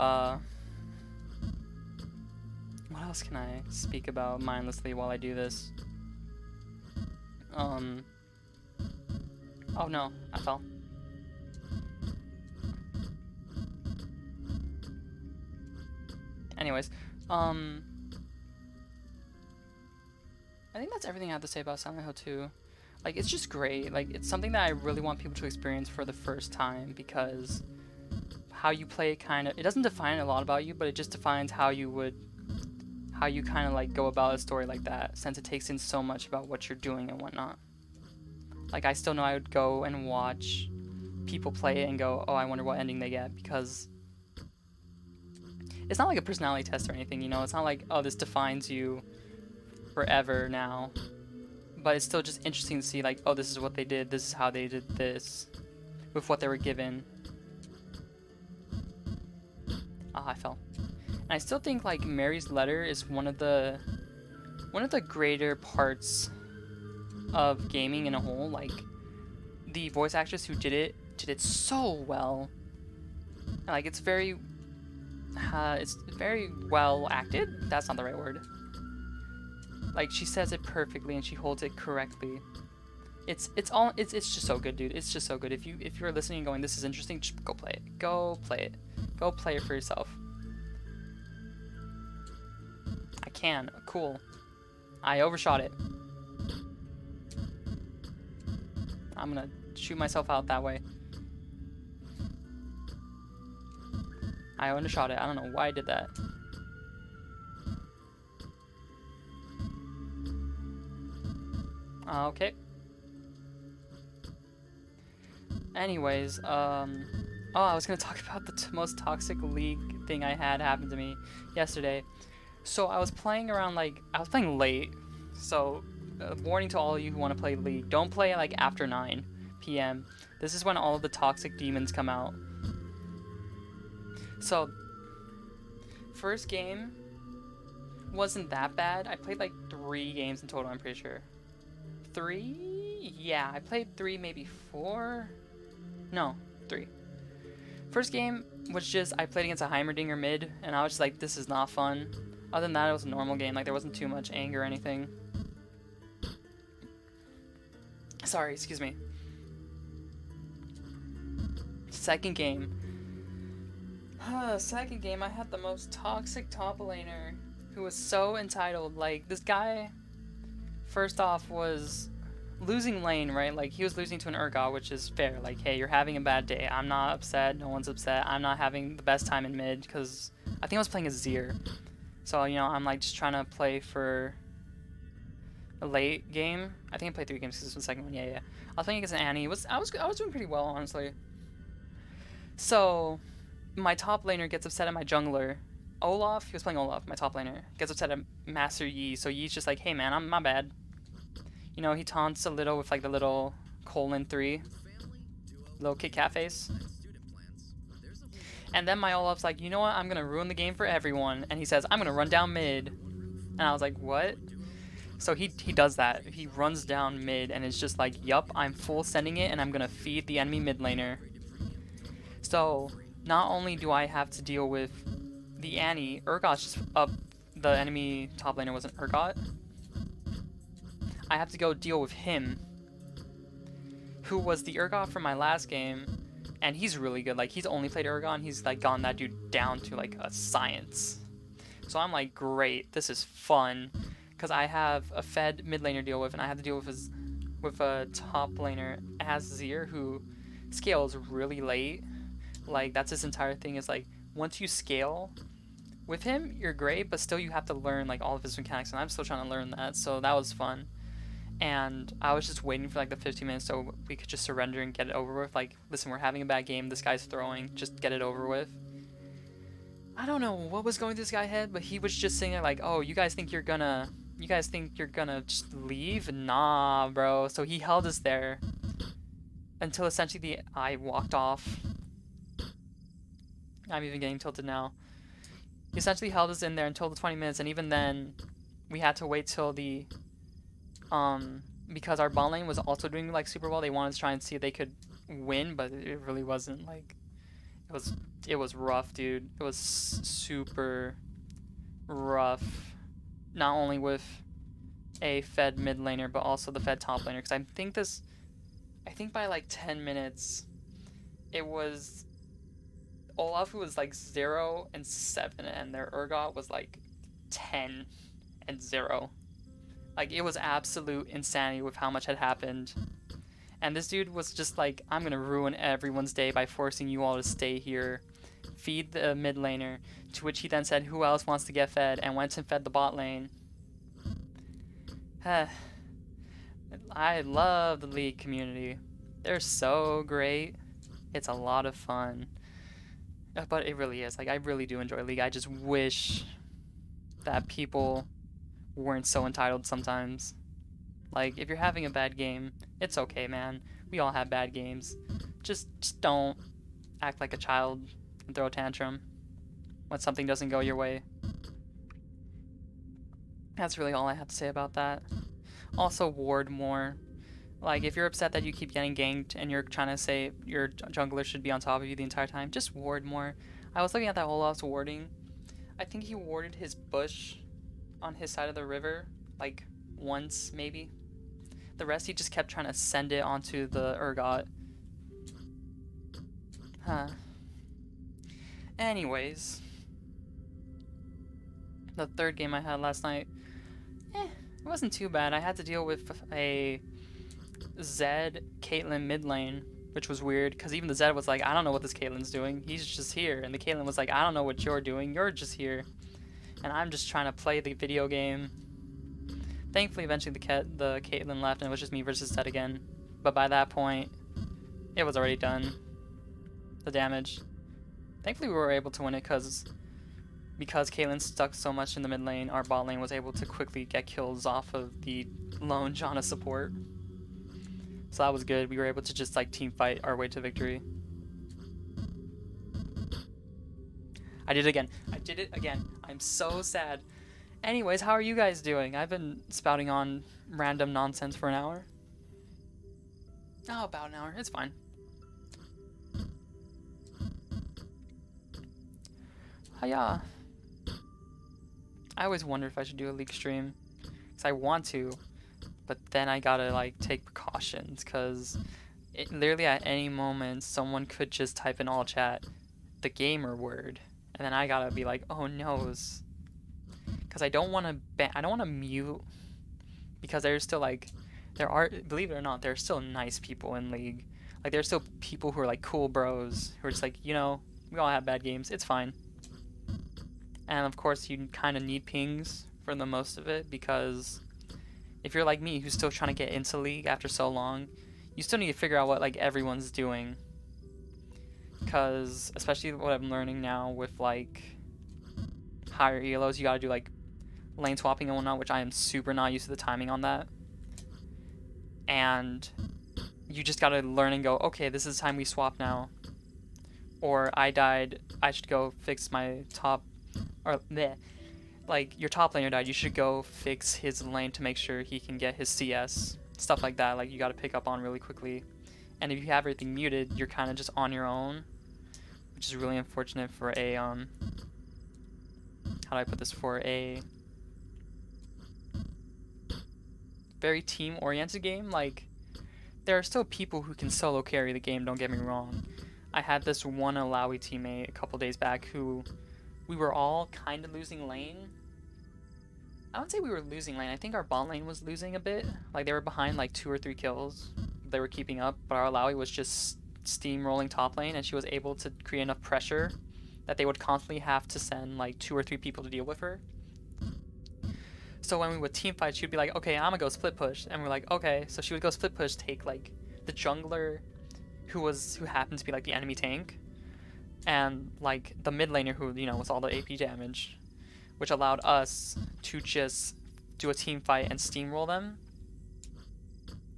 Speaker 1: What else can I speak about mindlessly while I do this? Oh no, I fell. Anyways, I think that's everything I have to say about Silent Hill 2. Like, it's just great. Like, it's something that I really want people to experience for the first time, because how you play it kind of, it doesn't define a lot about you, but it just defines how you kind of like go about a story like that, since it takes in so much about what you're doing and whatnot. Like, I still know I would go and watch people play it and go, oh, I wonder what ending they get, because it's not like a personality test or anything, you know? It's not like, oh, this defines you forever now. But it's still just interesting to see, like, oh, this is what they did, this is how they did this, with what they were given. Ah, I fell. I still think like Mary's Letter is one of the greater parts of gaming in a whole. Like the voice actress who did it so well. Like it's very well acted. That's not the right word. Like she says it perfectly and she holds it correctly. It's just so good, dude. It's just so good. If you're listening and going, this is interesting, just go play it. Go play it. Go play it for yourself. I can. Cool. I overshot it. I'm gonna shoot myself out that way. I undershot it. I don't know why I did that. Okay. Anyways, oh, I was gonna talk about the most toxic league thing I had happen to me yesterday. So I was playing around, like, I was playing late. So, warning to all of you who want to play League, don't play like after 9 p.m. This is when all of the toxic demons come out. So, first game wasn't that bad. I played like 3 games in total, I'm pretty sure. 3? Yeah, I played 3, maybe 4? No, 3. First game was just, I played against a Heimerdinger mid, and I was just like, this is not fun. Other than that, it was a normal game. Like, there wasn't too much anger or anything. Sorry, excuse me. Second game. Second game, I had the most toxic top laner who was so entitled. Like, this guy, first off, was losing lane, right? Like, he was losing to an Urgot, which is fair. Like, hey, you're having a bad day. I'm not upset. No one's upset. I'm not having the best time in mid because I think I was playing a Zir. So, you know, I'm like just trying to play for a late game. I think I played 3 games because this was the second one. Yeah. I was playing against an Annie. I was doing pretty well, honestly. So, my top laner gets upset at my jungler. Olaf, he was playing Olaf, my top laner, gets upset at Master Yi. So Yi's just like, hey man, I'm my bad. You know, he taunts a little with like the little :3, little Kit Kat face. And then my Olaf's like, you know what, I'm gonna ruin the game for everyone. And he says, I'm gonna run down mid. And I was like, what? So he does that. He runs down mid and it's just like, yup, I'm full sending it and I'm gonna feed the enemy mid laner. So not only do I have to deal with the Annie, Urgot's just up, the enemy top laner wasn't Urgot. I have to go deal with him, who was the Urgot from my last game. And he's really good. Like, he's only played Urgot, and he's like gotten that dude down to like a science. So I'm like, great, this is fun, because I have a fed mid laner to deal with, and I have to deal with a top laner as Zir, who scales really late. Like, that's his entire thing, is like, once you scale with him, you're great, but still you have to learn like all of his mechanics, and I'm still trying to learn that. So that was fun. And I was just waiting for like the 15 minutes so we could just surrender and get it over with. Like, listen, we're having a bad game. This guy's throwing. Just get it over with. I don't know what was going through this guy's head, but he was just saying like, oh, you guys think you're gonna just leave? Nah, bro. So he held us there until essentially I walked off. I'm even getting tilted now. He essentially held us in there until the 20 minutes, and even then, we had to wait till the because our bot lane was also doing like super well. They wanted to try and see if they could win, but it really wasn't. Like, it was rough, dude. It was super rough, not only with a fed mid laner but also the fed top laner, because I think by like 10 minutes it was Olaf, who was like 0 and 7, and their Urgot was like 10 and 0. Like, it was absolute insanity with how much had happened. And this dude was just like, I'm gonna ruin everyone's day by forcing you all to stay here. Feed the mid laner. To which he then said, who else wants to get fed? And went and fed the bot lane. I love the League community. They're so great. It's a lot of fun. But it really is. Like, I really do enjoy League. I just wish that people weren't so entitled sometimes. Like, if you're having a bad game, it's okay, man. We all have bad games. Just don't act like a child and throw a tantrum. when something doesn't go your way. That's really all I have to say about that. Also, ward more. Like, if you're upset that you keep getting ganked and you're trying to say your jungler should be on top of you the entire time, just ward more. I was looking at that Olaf's warding. I think he warded his bush on his side of the river, like, once, maybe. The rest, he just kept trying to send it onto the Urgot. Huh. Anyways. The third game I had last night, it wasn't too bad. I had to deal with a Zed Caitlyn mid lane, which was weird, because even the Zed was like, I don't know what this Caitlyn's doing. He's just here. And the Caitlyn was like, I don't know what you're doing. You're just here. And I'm just trying to play the video game. Thankfully, eventually the Caitlyn left, and it was just me versus Zed again. But by that point, it was already done. The damage. Thankfully, we were able to win it because Caitlyn stuck so much in the mid lane, our bot lane was able to quickly get kills off of the lone Janna support. So that was good. We were able to just like team fight our way to victory. I did it again. I'm so sad. Anyways, how are you guys doing? I've been spouting on random nonsense for an hour. Oh, about an hour. It's fine. Hiya. I always wonder if I should do a league stream. Because I want to. But then I gotta like take precautions. Because literally at any moment, someone could just type in all chat the gamer word. And then I gotta be like, oh noes. Because I don't want to mute, because there's still like, believe it or not, there are still nice people in League. Like, there's still people who are like cool bros, who are just like, you know, we all have bad games, it's fine. And of course you kind of need pings for the most of it, because if you're like me, who's still trying to get into League after so long, you still need to figure out what like everyone's doing. Because, especially what I'm learning now with like higher ELOs, you gotta do like lane swapping and whatnot, which I am super not used to the timing on that. And you just gotta learn and go, okay, this is the time we swap now. Or I died, I should go fix my top, or bleh. Like, your top laner died, you should go fix his lane to make sure he can get his CS. Stuff like that, like, you gotta pick up on really quickly. And if you have everything muted, you're kind of just on your own, which is really unfortunate for a, how do I put this, for a very team-oriented game. Like, there are still people who can solo carry the game, don't get me wrong. I had this one Alawi teammate a couple days back who we were all kind of losing lane. I wouldn't say we were losing lane, I think our bot lane was losing a bit. Like, they were behind like 2 or 3 kills. They were keeping up, but our Alawi was just steamrolling top lane, and she was able to create enough pressure that they would constantly have to send like 2 or 3 people to deal with her. So when we would team fight, she would be like, okay, I'm gonna go split push. And we're like, okay. So she would go split push, take like the jungler who happened to be like the enemy tank, and like the mid laner who, you know, was all the AP damage, which allowed us to just do a team fight and steamroll them,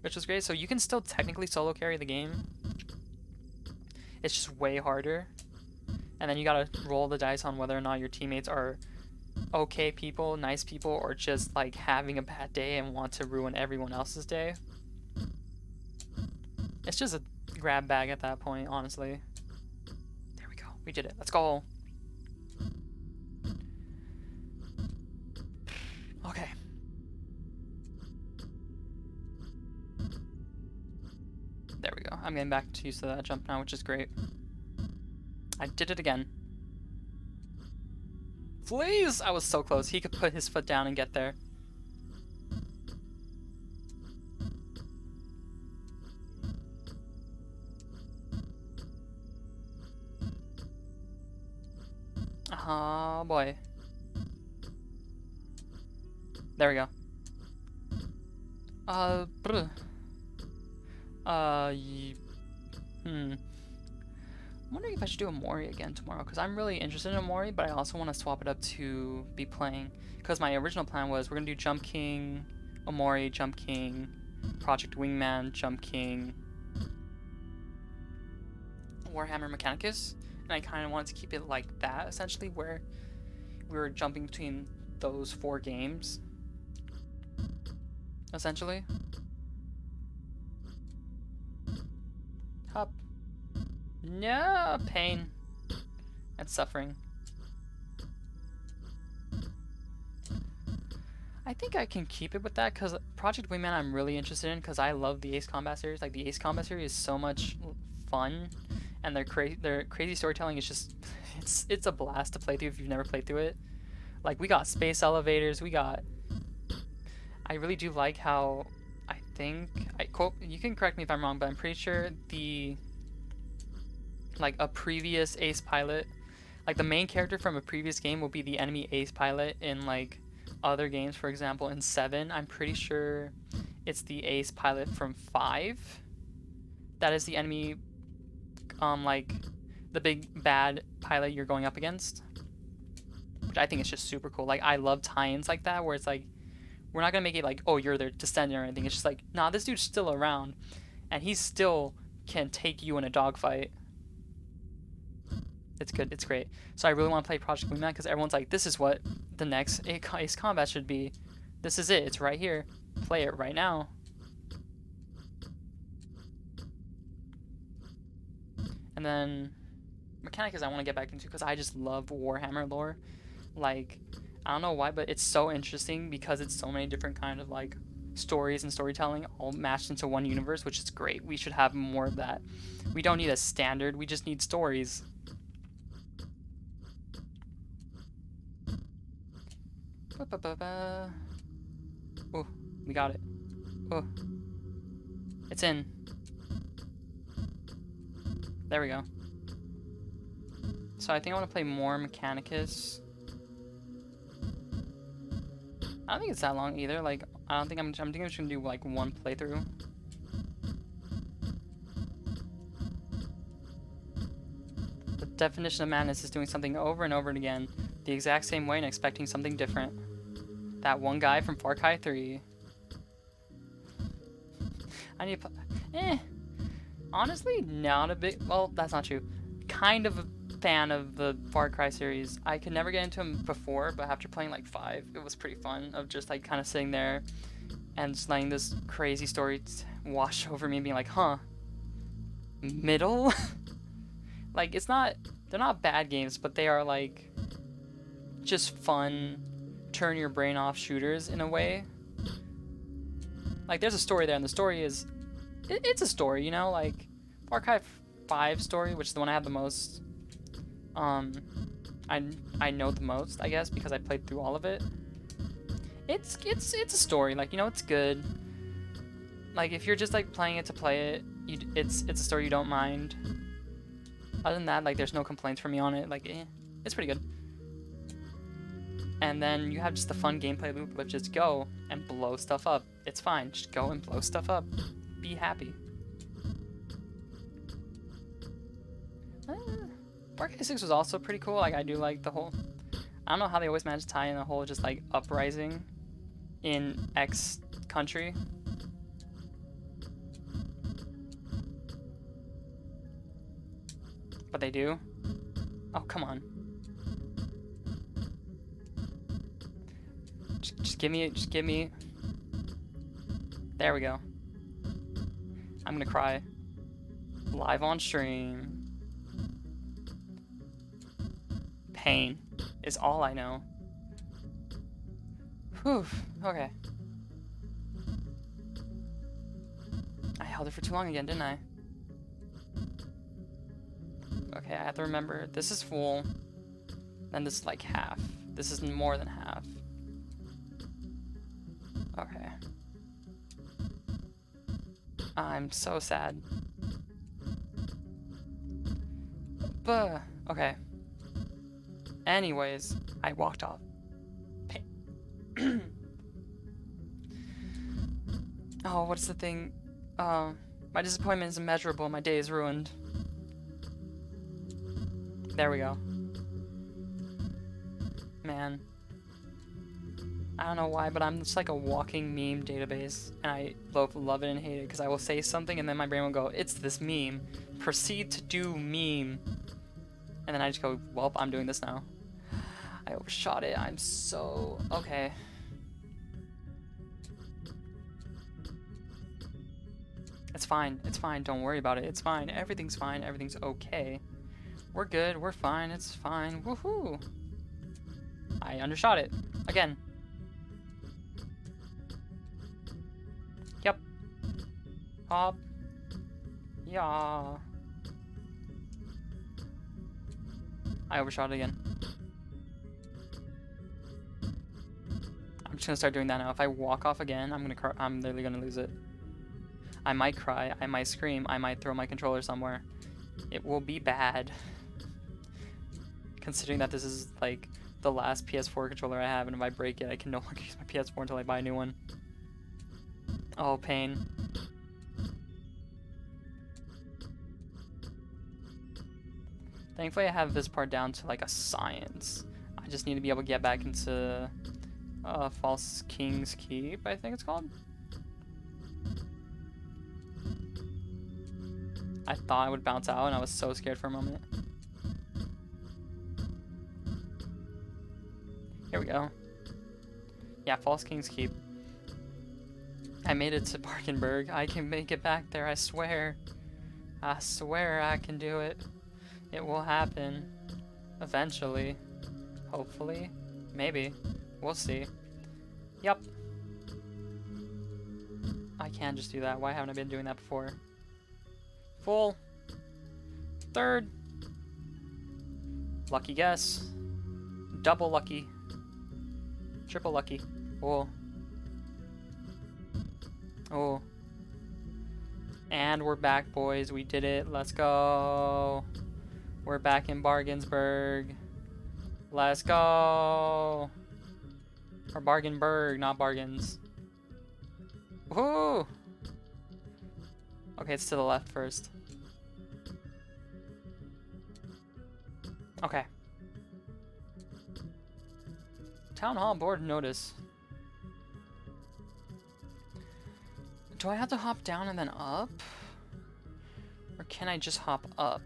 Speaker 1: which was great. So you can still technically solo carry the game. It's just way harder. And then you gotta roll the dice on whether or not your teammates are okay people, nice people, or just like having a bad day and want to ruin everyone else's day. It's just a grab bag at that point, honestly. There we go. We did it. Let's go. Okay. There we go. I'm getting back to use of that jump now, which is great. I did it again. Please! I was so close. He could put his foot down and get there. Oh boy. There we go. I'm wondering if I should do Amori again tomorrow, because I'm really interested in Amori, but I also want to swap it up to be playing, because my original plan was we're going to do Jump King, Amori, Jump King, Project Wingman, Jump King, Warhammer Mechanicus, and I kind of wanted to keep it like that, essentially, where we were jumping between those 4 games, essentially. Hop. No, pain and suffering. I think I can keep it with that, because Project Wingman I'm really interested in, because I love the Ace Combat series. Like, the Ace Combat series is so much fun, and their crazy storytelling is just, it's a blast to play through if you've never played through it. Like, we got space elevators, I really do like how, you can correct me if I'm wrong, but I'm pretty sure a previous Ace pilot, like the main character from a previous game will be the enemy Ace pilot in like other games. For example, in 7, I'm pretty sure it's the Ace pilot from 5 that is the enemy, like the big bad pilot you're going up against, which I think is just super cool. Like, I love tie-ins like that, where it's like, we're not gonna make it like, oh, you're their descendant or anything. It's just like, nah, this dude's still around, and he still can take you in a dogfight. It's good. It's great. So I really want to play Project Wingman, because everyone's like, this is what the next Ace Combat should be. This is it. It's right here. Play it right now. And then Mechanicus I want to get back into, because I just love Warhammer lore. Like, I don't know why, but it's so interesting, because it's so many different kind of like stories and storytelling all mashed into one universe, which is great. We should have more of that. We don't need a standard. We just need stories. Oh, we got it. Oh, it's in. There we go. So I think I want to play more Mechanicus. I don't think it's that long either. Like, I'm thinking I'm just gonna do like one playthrough. The definition of madness is doing something over and over again, the exact same way, and expecting something different. That one guy from Far Cry 3. I need to honestly, not a big... Well, that's not true. Kind of a fan of the Far Cry series. I could never get into them before, but after playing like 5, it was pretty fun of just like kind of sitting there and just letting this crazy story wash over me and being like, huh, middle? Like, they're not bad games, but they are like just fun, turn your brain off shooters in a way. Like, there's a story there, and the story is, it's a story, you know, like Far Cry 5 story, which is the one I have the most, I know the most, I guess, because I played through all of it. It's a story, like, you know, it's good. Like, if you're just like playing it to play it, it's a story you don't mind. Other than that, like, there's no complaints from me on it. Like, it's pretty good. And then you have just the fun gameplay loop of just go and blow stuff up. It's fine. Just go and blow stuff up. Be happy. Far Cry 6 was also pretty cool. Like, I do like the whole... I don't know how they always manage to tie in the whole just, like, uprising in X country. But they do. Oh, come on. Just give me... There we go. I'm gonna cry. Live on stream. Pain is all I know. Whew, okay. I held it for too long again, didn't I? Okay, I have to remember, this is full, then this is like half. This is more than half. Okay. I'm so sad. But, okay. Anyways, I walked off. Oh, what's the thing? My disappointment is immeasurable. My day is ruined. There we go. Man. I don't know why, but I'm just like a walking meme database, and I both love it and hate it, because I will say something and then my brain will go, it's this meme. Proceed to do meme. And then I just go, well, I'm doing this now. I overshot it. I'm so... Okay. It's fine. It's fine. Don't worry about it. It's fine. Everything's fine. Everything's okay. We're good. We're fine. It's fine. Woohoo! I undershot it. Again. Yep. Hop. Yeah. I overshot it again. I'm just gonna start doing that now. If I walk off again, I'm literally gonna lose it. I might cry, I might scream, I might throw my controller somewhere. It will be bad. Considering that this is like the last PS4 controller I have, and if I break it, I can no longer use my PS4 until I buy a new one. Oh, pain. Thankfully I have this part down to like a science. I just need to be able to get back into False King's Keep, I think it's called. I thought I would bounce out and I was so scared for a moment. Here we go. Yeah, False King's Keep. I made it to Barkenberg. I can make it back there, I swear. I swear I can do it. It will happen. Eventually. Hopefully. Maybe. We'll see. Yup. I can't just do that. Why haven't I been doing that before? Full. Third. Lucky guess. Double lucky. Triple lucky. Oh. Oh. And we're back, boys. We did it. Let's go. We're back in Bargensburg. Let's go. Or Bargenberg, not Bargains. Woohoo! Okay, it's to the left first. Okay. Town Hall board notice. Do I have to hop down and then up? Or can I just hop up?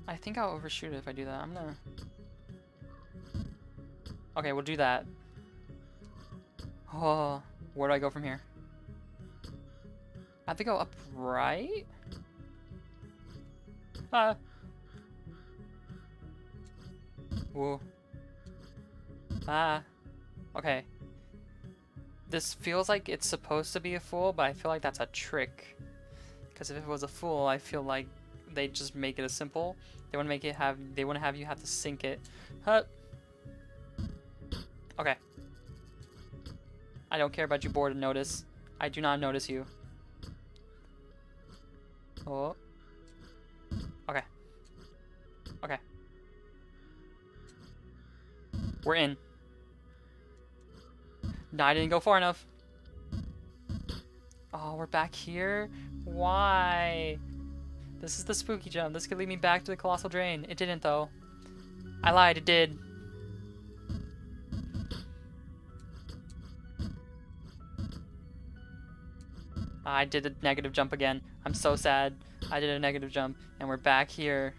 Speaker 1: I think I'll overshoot it if I do that. I'm gonna... Okay, we'll do that. Oh, where do I go from here? I have to go up right? Whoa. Okay. This feels like it's supposed to be a fool, but I feel like that's a trick. Because if it was a fool, I feel like they just make it a simple. They want to make it have. They want to have you have to sink it. Okay. I don't care about you board and notice. I do not notice you. Oh. Okay. Okay. We're in. No, I didn't go far enough. Oh, we're back here? Why? This is the spooky jump. This could lead me back to the colossal drain. It didn't, though. I lied, it did. I did a negative jump again. I'm so sad. I did a negative jump, and we're back here.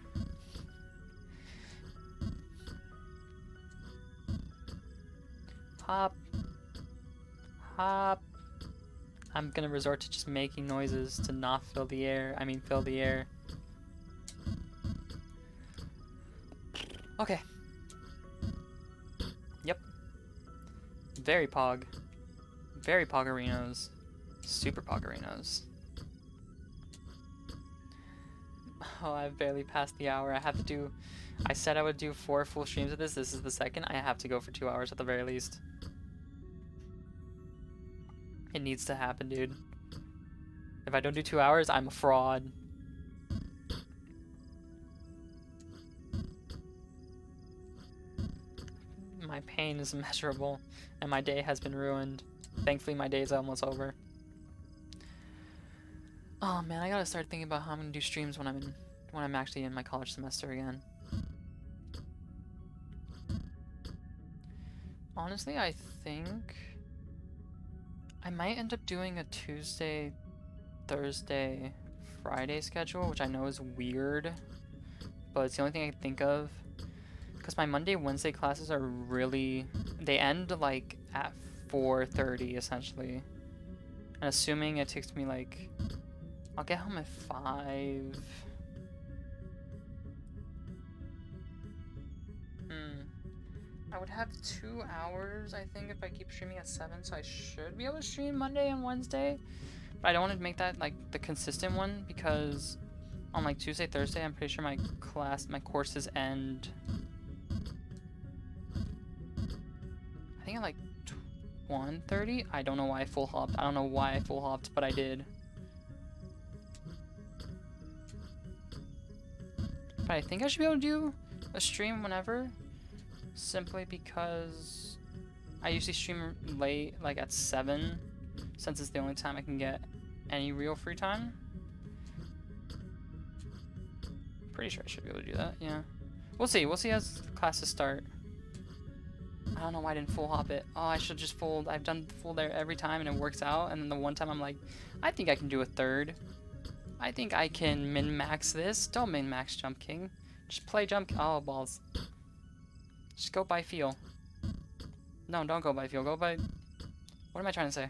Speaker 1: Hop. Hop. I'm gonna resort to just making noises to not fill the air. I mean, fill the air. Okay. Yep. Very pog. Very poggerinos. Super poggerinos. Oh, I've barely passed the hour. I said I would do 4 full streams of this. This is the second. I have to go for 2 hours at the very least. It needs to happen, dude. If I don't do 2 hours, I'm a fraud. My pain is immeasurable, and my day has been ruined. Thankfully, my day is almost over. Oh man, I gotta start thinking about how I'm gonna do streams when I'm actually in my college semester again. Honestly, I think I might end up doing a Tuesday, Thursday, Friday schedule, which I know is weird, but it's the only thing I can think of. Because my Monday, Wednesday classes are really, they end like at 4:30 essentially. And assuming it takes me like, I'll get home at 5. I would have 2 hours, I think, if I keep streaming at 7, so I should be able to stream Monday and Wednesday. But I don't want to make that like the consistent one because on like Tuesday, Thursday, I'm pretty sure my courses end, I think at like 1:30. I don't know why I full hopped. I don't know why I full hopped, but I did. But I think I should be able to do a stream whenever, simply because I usually stream late, like at 7, since it's the only time I can get any real free time. Pretty sure I should be able to do that, yeah. We'll see as classes start. I don't know why I didn't full hop it. Oh, I should just fold. I've done full there every time and it works out, and then the one time I'm like, I think I can do a third. I think I can min-max this. Don't min-max Jump King. Just play Jump. Oh, balls. Just go by feel. No, don't go by feel. Go by... What am I trying to say?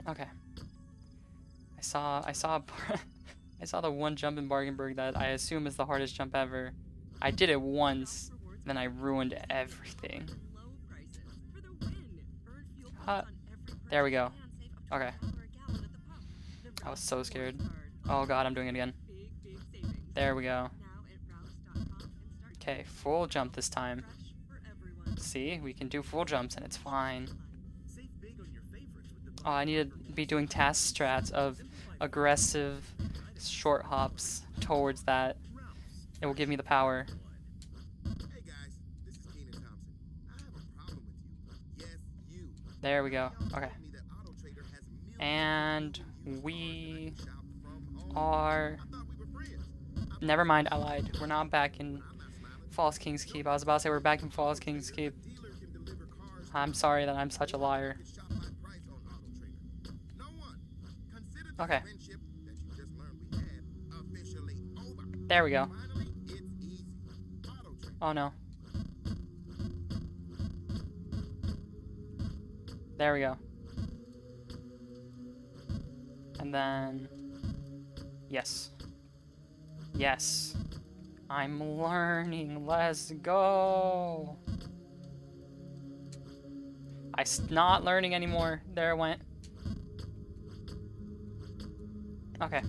Speaker 1: Okay. I saw I saw the one jump in Bargainburg that I assume is the hardest jump ever. I did it once, then I ruined everything. There we go. Okay. I was so scared. Oh god, I'm doing it again. There we go. Okay, full jump this time. See, we can do full jumps and it's fine. Oh, I need to be doing task strats of aggressive short hops towards that. It will give me the power. There we go. Okay. And we are... Never mind, I lied. We're not back in False King's Keep. I was about to say we're back in False King's Keep. I'm sorry that I'm such a liar. Okay. There we go. Oh no. There we go. And then... Yes. Yes. I'm learning. Let's go. I'm not learning anymore. There it went. Okay.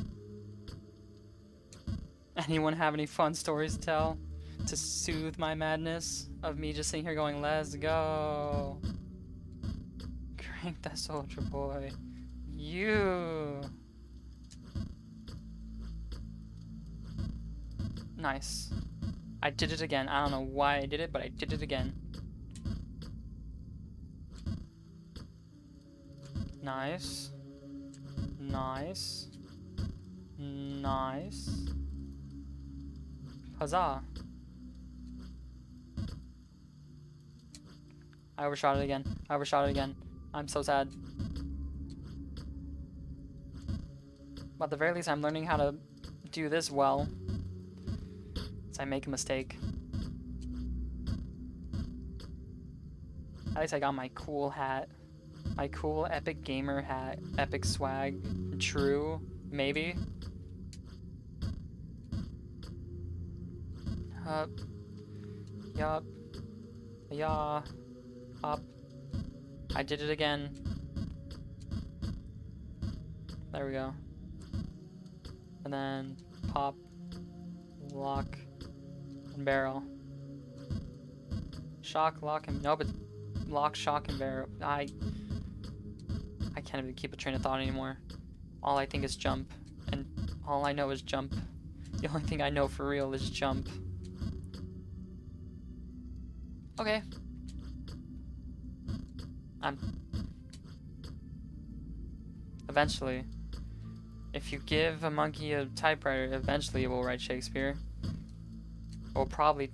Speaker 1: Anyone have any fun stories to tell to soothe my madness of me just sitting here going, let's go. Crank that soldier boy. You. Nice. I did it again. I don't know why I did it, but I did it again. Nice. Nice. Nice. Huzzah. I overshot it again. I overshot it again. I'm so sad. But at the very least, I'm learning how to do this well. So I make a mistake. At least I got my cool hat. My cool epic gamer hat. Epic swag. True. Maybe. Yup. Yeah. Up. I did it again. There we go. And then pop, lock, and barrel. Shock, lock, and no, but lock, shock, and barrel. I can't even keep a train of thought anymore. All I think is jump, and all I know is jump. The only thing I know for real is jump. Okay. Eventually. If you give a monkey a typewriter, eventually it will write Shakespeare. Or probably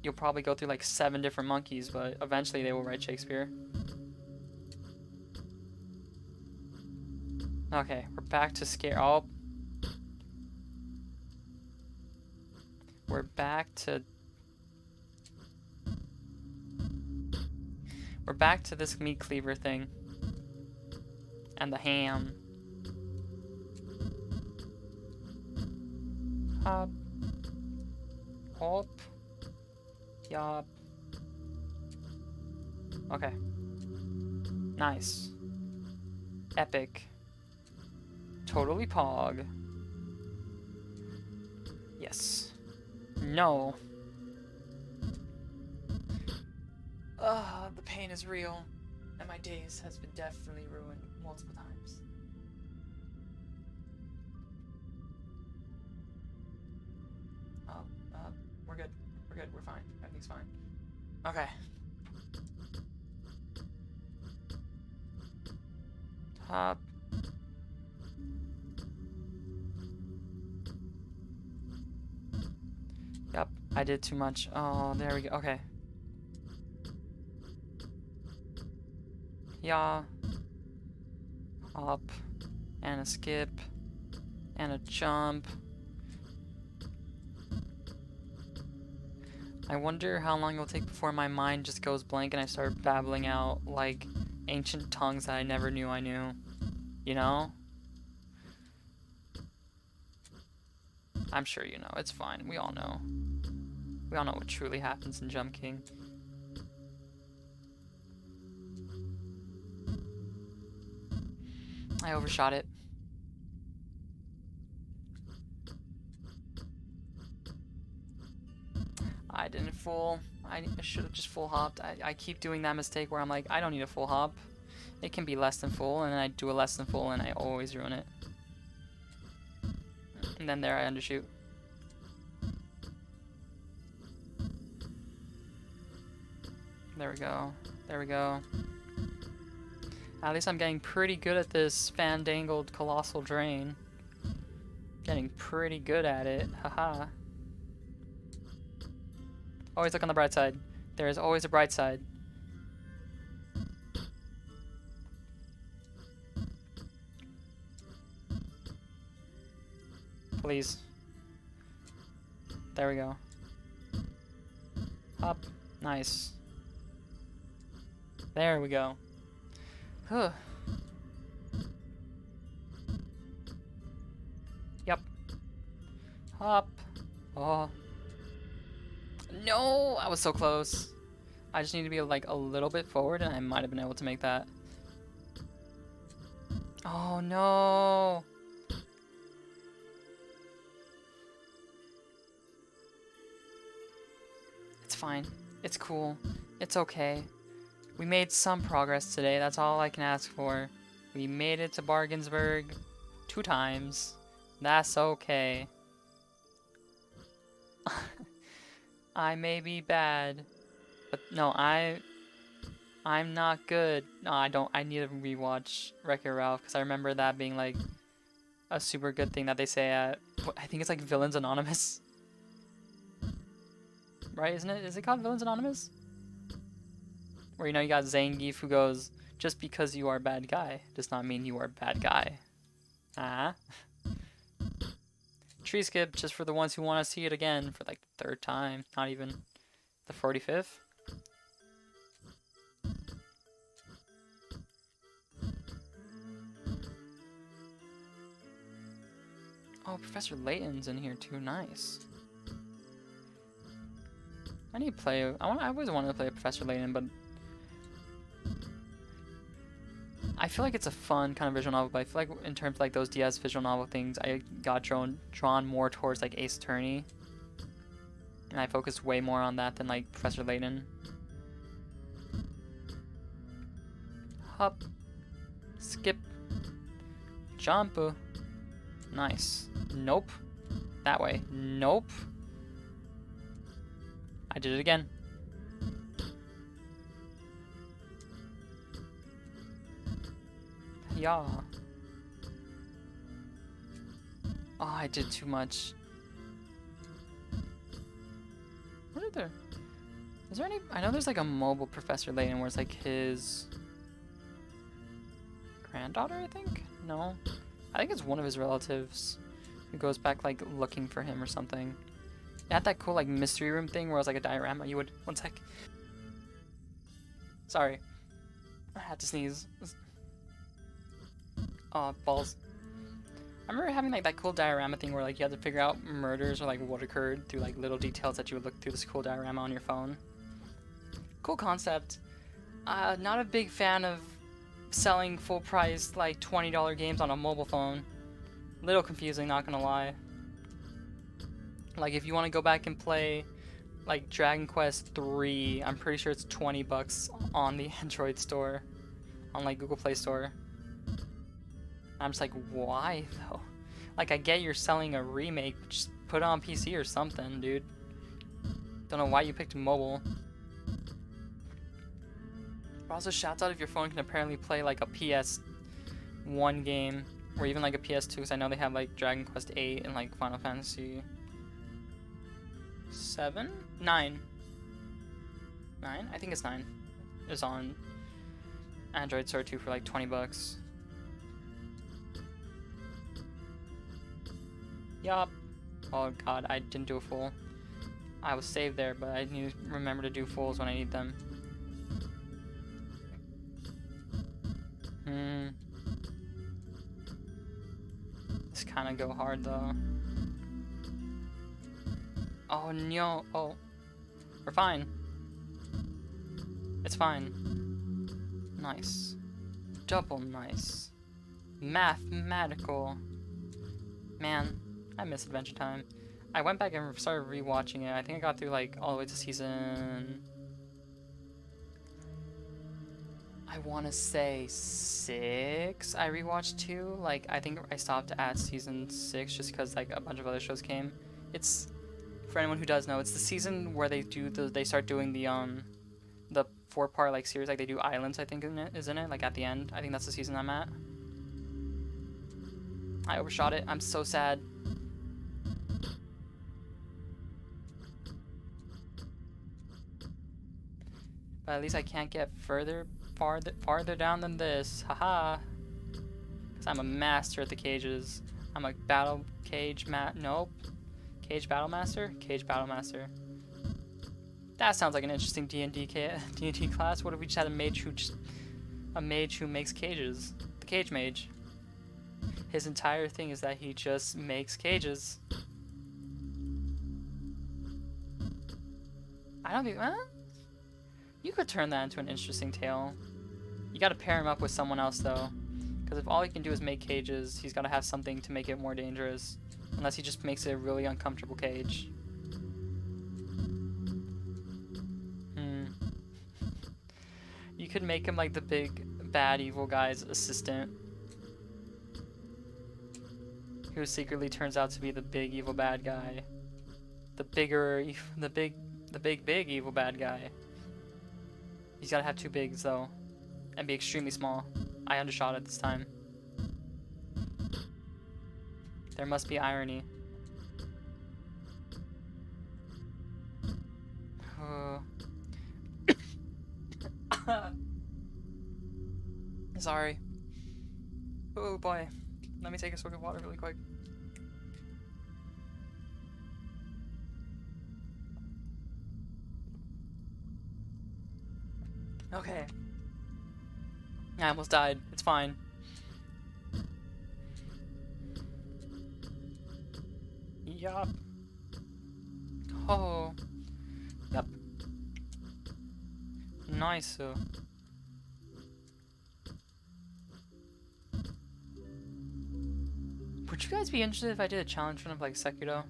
Speaker 1: you'll probably go through like 7 different monkeys, but eventually they will write Shakespeare. Okay, we're back to scare. Oh. We're back to this meat cleaver thing. And the ham. Hop. Hop. Yup. Okay. Nice. Epic. Totally pog. Yes. No. The pain is real. And my days has been definitely ruined multiple times. We're good. We're good. We're fine. Everything's fine. Okay. Hop. Yep, I did too much. Oh, there we go. Okay. Yeah. Hop. And a skip. And a jump. I wonder how long it will take before my mind just goes blank and I start babbling out like ancient tongues that I never knew I knew. You know? I'm sure you know. It's fine. We all know. We all know what truly happens in Jump King. I overshot it. I didn't full. I should have just full hopped. I keep doing that mistake where I'm like, I don't need a full hop. It can be less than full, and then I do a less than full, and I always ruin it. And then there I undershoot. There we go. There we go. At least I'm getting pretty good at this fandangled colossal drain. Getting pretty good at it. Haha. Always look on the bright side. There is always a bright side. Please. There we go. Up. Nice. There we go. Huh. Yep. Hop. Oh. No! I was so close. I just need to be like a little bit forward and I might have been able to make that. Oh no! It's fine. It's cool. It's okay. We made some progress today. That's all I can ask for. We made it to Bargainsburg 2 times. That's okay. I may be bad, but no, I'm not good. No, I don't. I need to rewatch Wreck-It Ralph because I remember that being like a super good thing that they say at, I think it's like Villains Anonymous. Right, isn't it? Is it called Villains Anonymous? Where, you know, you got Zangief who goes, just because you are a bad guy does not mean you are a bad guy. Tree skip, just for the ones who want to see it again for like the 3rd time, not even the 45th. Oh, Professor Layton's in here too. Nice. I need to play. I always wanted to play Professor Layton, but I feel like it's a fun kind of visual novel. But I feel like in terms of like those DS visual novel things, I got drawn more towards like Ace Attorney, and I focused way more on that than like Professor Layton. Hop, skip, jump. Nice. Nope. That way. Nope. I did it again. Yeah. Oh, I did too much. What are there? Is there any? I know there's like a mobile Professor Layton where it's like his granddaughter, I think? No. I think it's one of his relatives who goes back like looking for him or something. It had that cool like mystery room thing where it was like a diorama. You would, one sec. Sorry. I had to sneeze. Oh, balls. I remember having like that cool diorama thing where like you had to figure out murders or like what occurred through like little details that you would look through this cool diorama on your phone. Cool concept. Not a big fan of selling full price like $20 games on a mobile phone. Little confusing, not gonna lie. Like if you want to go back and play like Dragon Quest 3, I'm pretty sure it's 20 bucks on the Android store, on like Google Play Store. I'm just like, why though? Like I get you're selling a remake, but just put it on PC or something, dude. Don't know why you picked mobile. But also shouts out if your phone can apparently play like a PS1 game, or even like a PS2, because I know they have like Dragon Quest 8 and like Final Fantasy 7? 9? 9? I think it's 9. It's on Android Store 2 for like 20 bucks. Yup. Oh god, I didn't do a full. I was saved there, but I need to remember to do fulls when I need them. This kinda go hard though. Oh no. Oh. We're fine. It's fine. Nice. Double nice. Mathematical. Man, I miss Adventure Time. I went back and started rewatching it. I think I got through like all the way to season, I want to say 6. I rewatched 2. Like I think I stopped at season 6 just because like a bunch of other shows came. It's, for anyone who does know, it's the season where they do they start doing the 4-part like series, like they do Islands, I think, isn't it? Like at the end. I think that's the season I'm at. I overshot it. I'm so sad. But at least I can't get farther down than this. Haha. Because I'm a master at the cages. I'm a battle cage nope. Cage battle master? Cage battle master. That sounds like an interesting D&D class. What if we just had a mage who makes cages? The cage mage. His entire thing is that he just makes cages. I don't think, you could turn that into an interesting tale. You gotta pair him up with someone else though. Because if all he can do is make cages, he's gotta have something to make it more dangerous. Unless he just makes it a really uncomfortable cage. You could make him like the big bad evil guy's assistant, who secretly turns out to be the big evil bad guy. The big evil bad guy. He's gotta have 2 bigs though, and be extremely small. I undershot it this time. There must be irony. Sorry. Oh boy. Let me take a swig of water really quick. Okay. I almost died. It's fine. Yup. Oh. Yup. Nice. Would you guys be interested if I did a challenge run of like Sekiro?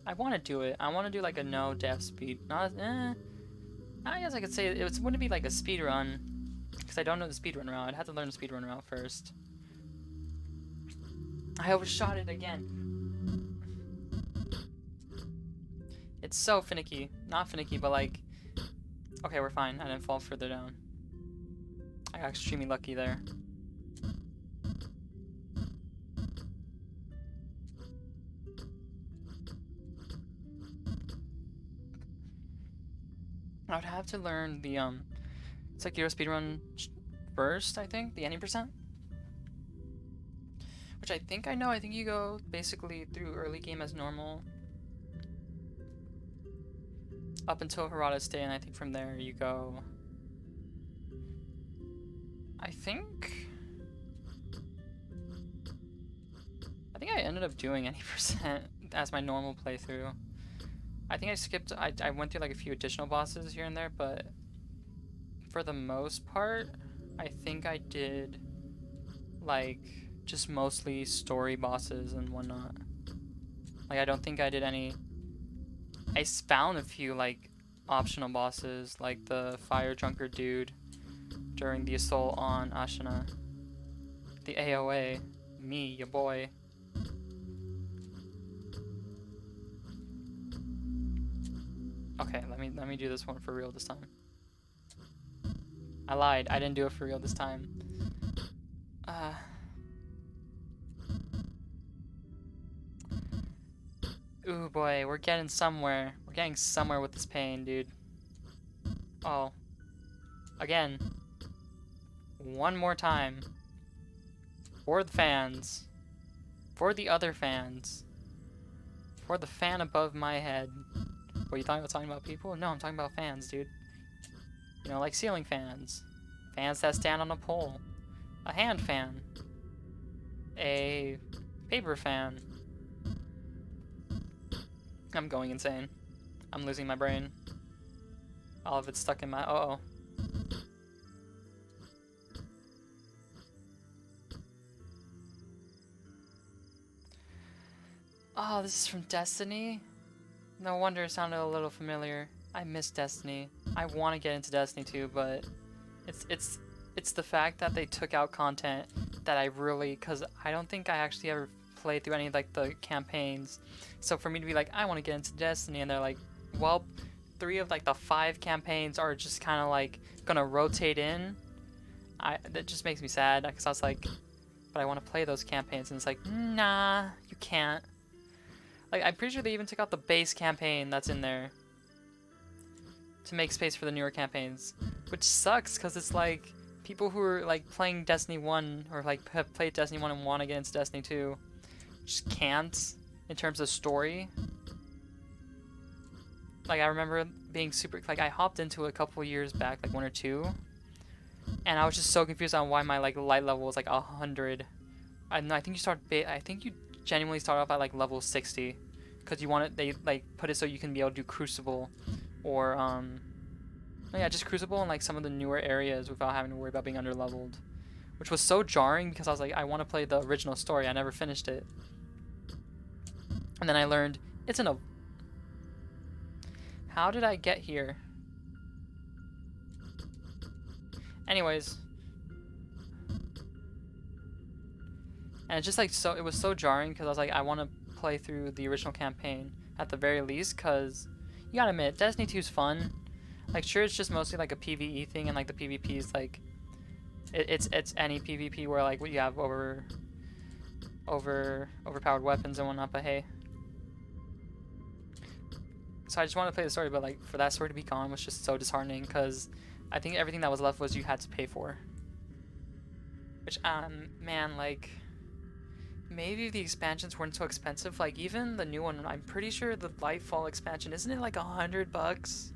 Speaker 1: I want to do it. I want to do like a no death speed. Not I guess I could say it wouldn't be like a speed run, because I don't know the speed run route. I'd have to learn the speed run route first. I overshot it again. It's so finicky. Not finicky, but like, okay, we're fine. I didn't fall further down. I got extremely lucky there. I would have to learn the it's like Euro speedrun first, I think, the any percent. Which I think I know. I think you go basically through early game as normal up until Harada State, and I think from there you go. I think I ended up doing any percent as my normal playthrough. I think I skipped. I went through like a few additional bosses here and there, but for the most part, I think I did like just mostly story bosses and whatnot. Like I don't think I did any. I found a few like optional bosses, like the fire drunkard dude during the assault on Ashina. The AOA, me, your boy. Okay, let me do this one for real this time. I lied. I didn't do it for real this time. Ooh boy, we're getting somewhere. We're getting somewhere with this pain, dude. Oh. Again. One more time. For the fans. For the other fans. For the fan above my head. What, you talking about people? No, I'm talking about fans, dude. You know, like ceiling fans. Fans that stand on a pole. A hand fan. A paper fan. I'm going insane. I'm losing my brain. All of it's stuck in my... Uh-oh. Oh, this is from Destiny? No wonder it sounded a little familiar. I miss Destiny. I want to get into Destiny too, but it's the fact that they took out content that I really... Because I don't think I actually ever played through any of like the campaigns. So for me to be like, I want to get into Destiny, and they're like, well, 3 of like the 5 campaigns are just kind of like gonna rotate in. That just makes me sad, because I was like, but I want to play those campaigns, and it's like, nah, you can't. Like, I'm pretty sure they even took out the base campaign that's in there to make space for the newer campaigns, which sucks, because it's like people who are like playing Destiny 1 or like have played Destiny 1 and want to get into Destiny 2 just can't in terms of story. Like, I remember being super, like, I hopped into it a couple years back, like 1 or 2, and I was just so confused on why my like light level was like 100. I think you genuinely start off at like level 60, because they like put it so you can be able to do Crucible, or yeah, just Crucible in like some of the newer areas without having to worry about being under leveled, which was so jarring, because I was like, I want to play the original story. I never finished it, and then I learned it's in a... How did I get here? Anyways. And it's just like, so it was so jarring, because I was like, I want to play through the original campaign at the very least, because you gotta admit, Destiny 2 is fun. Like, sure, it's just mostly like a PvE thing, and like the PvP is like, it's any PvP where like you have overpowered weapons and whatnot, but hey. So I just wanted to play the story, but like for that story to be gone was just so disheartening, because I think everything that was left was you had to pay for. Which, man, like, maybe if the expansions weren't so expensive, like even the new one, I'm pretty sure the Lightfall expansion, isn't it like $100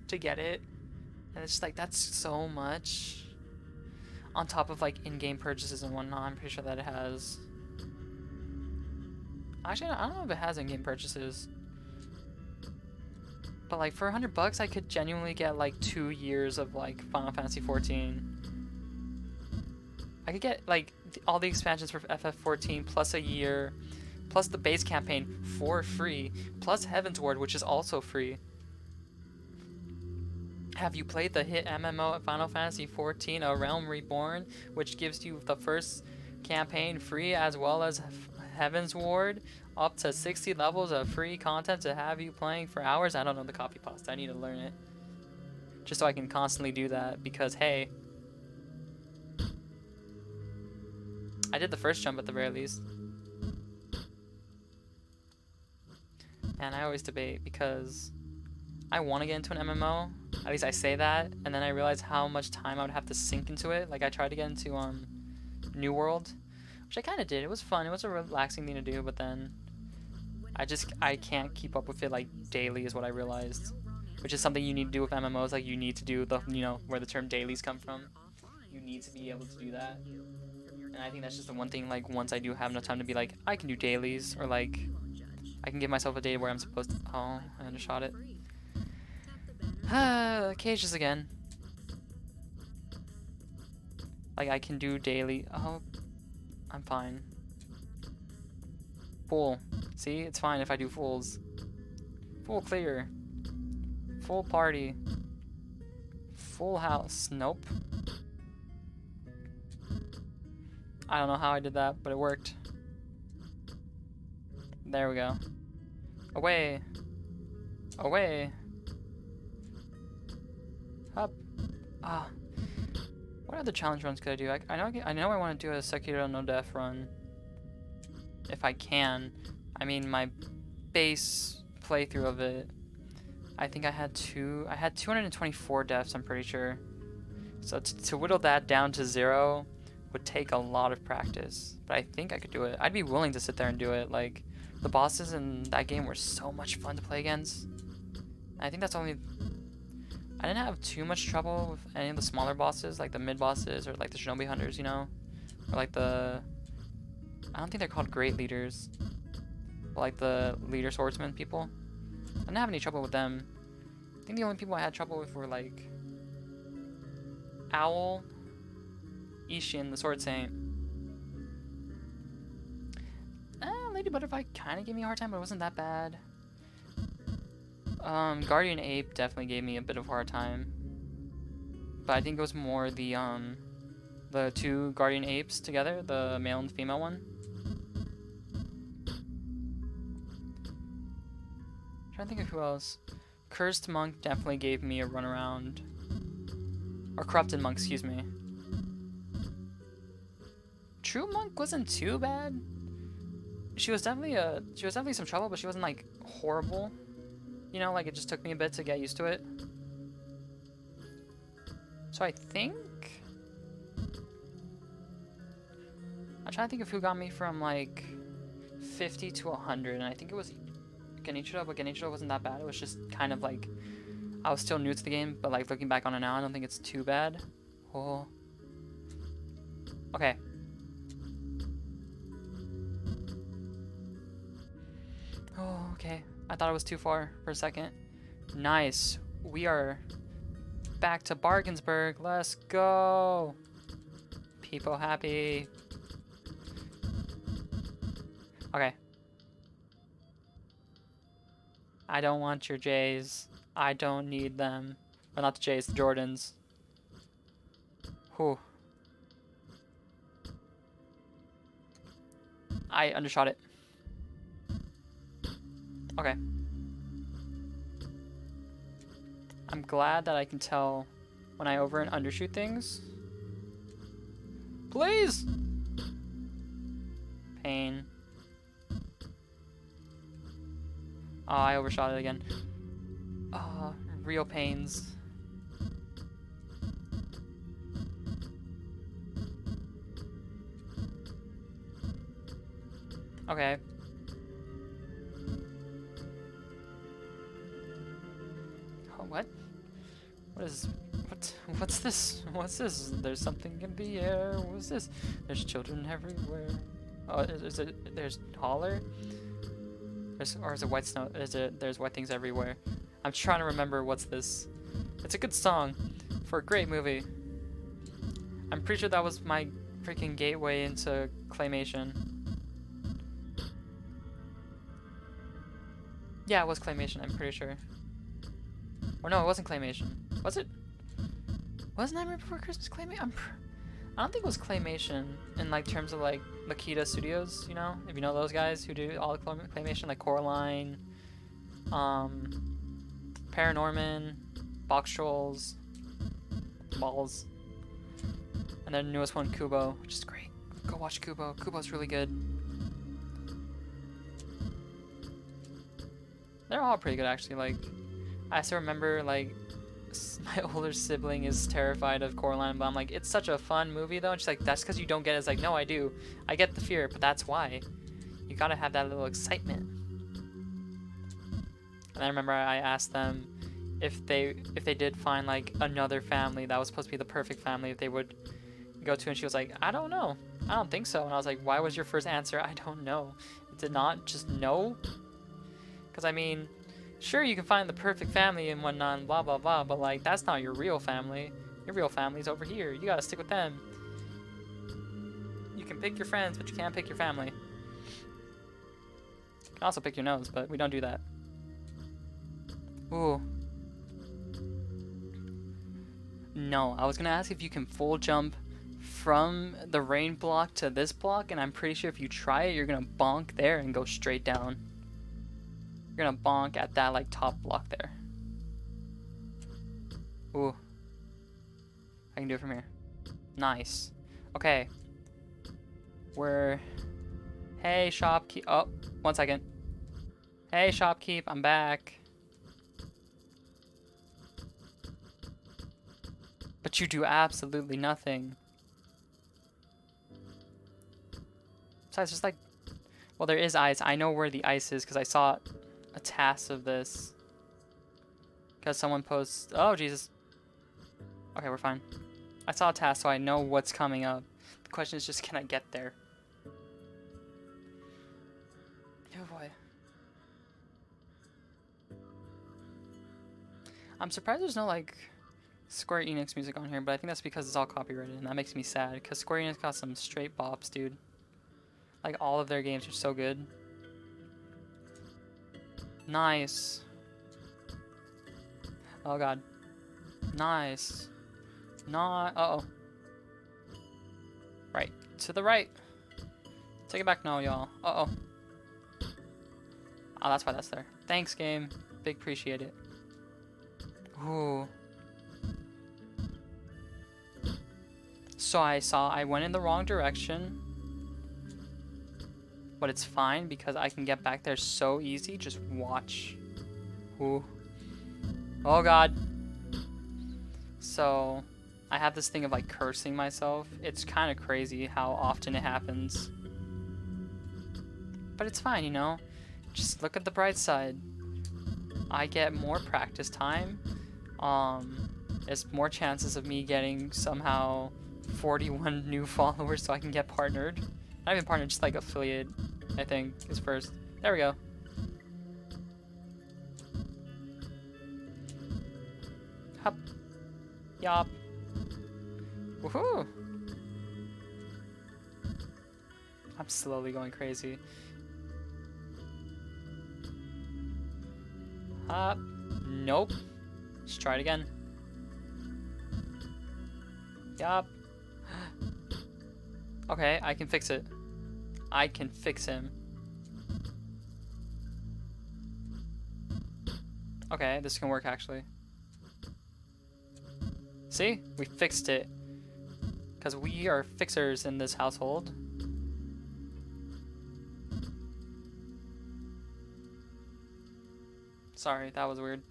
Speaker 1: to get it? And it's just like, that's so much. On top of like in-game purchases and whatnot, I'm pretty sure that it has. Actually, I don't know if it has in-game purchases. But like for $100, I could genuinely get like 2 years of like Final Fantasy 14. I could get like all the expansions for FF14 plus a year, plus the base campaign for free, plus Heaven's Ward, which is also free. Have you played the hit MMO Final Fantasy 14, A Realm Reborn, which gives you the first campaign free as well as Heaven's Ward? Up to 60 levels of free content to have you playing for hours. I don't know the copy pasta. I need to learn it. Just so I can constantly do that, because hey, I did the first jump at the very least. And I always debate, because I want to get into an MMO, At least I say that, and then I realize how much time I would have to sink into it. Like I tried to get into New World, which I kind of did. It was fun. It was a relaxing thing to do, but then I can't keep up with it like daily is what I realized, which is something you need to do with MMOs. Like you need to do the where the term dailies come from. You need to be able to do that, and I think that's just the one thing. Like once I do have enough time to be like I can do dailies, or like I can give myself a day where I'm supposed to. Oh, I undershot it. Cages again. Like I can do daily. Oh, I'm fine. Pool. See, it's fine if I do fools. Full clear. Full party. Full house. Nope. I don't know how I did that, but it worked. There we go. Away. Away. Up. Ah. What other challenge runs could I do? I know I want to do a Sekiro no Death run. If I can. I mean, my base playthrough of it, I think I had 224 deaths, I'm pretty sure. So to whittle that down to 0 would take a lot of practice. But I think I could do it. I'd be willing to sit there and do it. Like, the bosses in that game were so much fun to play against. I think that's only... I didn't have too much trouble with any of the smaller bosses, like the mid bosses or like the shinobi hunters, you know? Or like the... I don't think they're called great leaders. But like the leader swordsman people. I didn't have any trouble with them. I think the only people I had trouble with were like... Owl, Ishin, the sword saint. Lady Butterfly kind of gave me a hard time, but it wasn't that bad. Guardian Ape definitely gave me a bit of a hard time. But I think it was more the two Guardian Apes together, the male and female one. I'm trying to think of who else. Cursed Monk definitely gave me a runaround. Or Corrupted Monk, excuse me. True Monk wasn't too bad. She was definitely some trouble, but she wasn't like horrible. You know, like it just took me a bit to get used to it. So I think... I'm trying to think of who got me from like 50 to 100, and I think it was Genichiro, but Genichiro wasn't that bad. It was just kind of like... I was still new to the game, but like looking back on it now, I don't think it's too bad. Oh. Okay. Oh, okay. I thought it was too far for a second. Nice. We are back to Bargensburg. Let's go. People happy. Okay. I don't want your J's. I don't need them. Well, not the J's, the Jordans. Whew. I undershot it. Okay. I'm glad that I can tell when I over and undershoot things. Please! Pain. Oh, I overshot it again. Real pains. Okay. Oh, what? What's this? What's this? There's something in the air. What's this? There's children everywhere. Oh, there's holler? Or is it white snow? There's white things everywhere. I'm trying to remember what's this. It's a good song for a great movie. I'm pretty sure that was my freaking gateway into claymation. Yeah, it was claymation, I'm pretty sure. Or no, it wasn't claymation. Was it? Was Nightmare Before Christmas claymation? I don't think it was claymation in like terms of like Makita Studios, you know? If you know those guys who do all the claymation, like Coraline, Paranorman, Box Trolls, Balls, and their newest one, Kubo, which is great. Go watch Kubo. Kubo's really good. They're all pretty good, actually. Like, I still remember, like, My older sibling is terrified of Coraline, but I'm like, it's such a fun movie though. And she's like, that's because you don't get it. It's like, no, I do. I get the fear, but that's why. You gotta have that little excitement. And I remember I asked them if they did find like another family that was supposed to be the perfect family, if they would go to, and she was like, I don't know. I don't think so. And I was like, why was your first answer, I don't know? Did not just no? Because I mean, sure, you can find the perfect family and whatnot, and blah blah blah, but like, that's not your real family. Your real family's over here. You gotta stick with them. You can pick your friends, but you can't pick your family. You can also pick your nose, but we don't do that. Ooh. No, I was gonna ask if you can full jump from the rain block to this block, and I'm pretty sure if you try it, you're gonna bonk there and go straight down. You're gonna bonk at that like top block there. Ooh. I can do it from here. Nice. Okay. Hey, shopkeep. Oh, 1 second. Hey, shopkeep. I'm back. But you do absolutely nothing. Besides, there's like... Well, there is ice. I know where the ice is because I saw a task of this. Because someone posts... Oh, Jesus. Okay, we're fine. I saw a task, so I know what's coming up. The question is just, can I get there? Oh, boy. I'm surprised there's no, like... Square Enix music on here, but I think that's because it's all copyrighted, and that makes me sad, because Square Enix got some straight bops, dude. Like, all of their games are so good. Nice. Oh god. Nice. Not. Uh-oh. Right. To the right. Take it back now, y'all. Uh-oh. Oh, that's why that's there. Thanks, game. Big appreciate it. Ooh. So I went in the wrong direction. But it's fine because I can get back there so easy. Just watch. Ooh. Oh god. So I have this thing of like cursing myself. It's kind of crazy how often it happens. But it's fine, you know? Just look at the bright side. I get more practice time. There's more chances of me getting somehow 41 new followers so I can get partnered. Not even partnered, just like affiliate, I think, is first. There we go. Hup. Yop. Woohoo! I'm slowly going crazy. Hop. Nope. Let's try it again. Yup. Okay, I can fix it. I can fix him. Okay, this can work actually. See? We fixed it. Because we are fixers in this household. Sorry, that was weird.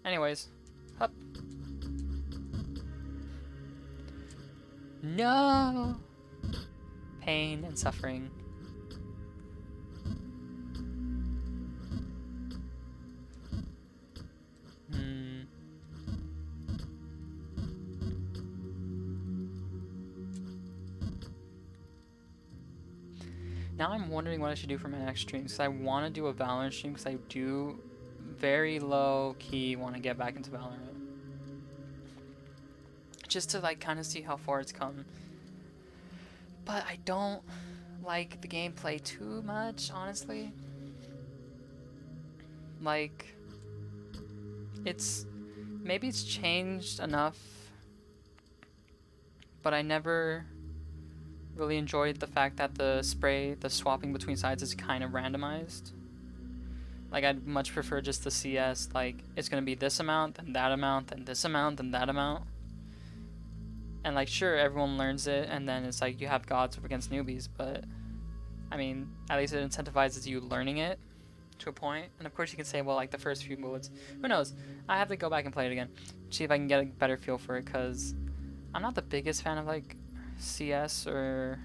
Speaker 1: Anyways, up. No! Pain and suffering. Now I'm wondering what I should do for my next stream, because I want to do a Valorant stream, because I do very low key want to get back into Valorant. Just to like kind of see how far it's come. But I don't like the gameplay too much, honestly. Like, maybe it's changed enough, but I never really enjoyed the fact that the swapping between sides is kind of randomized. Like, I'd much prefer just the CS, like, it's gonna be this amount, then that amount, then this amount, then that amount. And like, sure, everyone learns it, and then it's like you have gods up against newbies, but I mean, at least it incentivizes you learning it to a point. And of course you can say, well, like the first few modes. Who knows? I have to go back and play it again. See if I can get a better feel for it, because I'm not the biggest fan of like CS or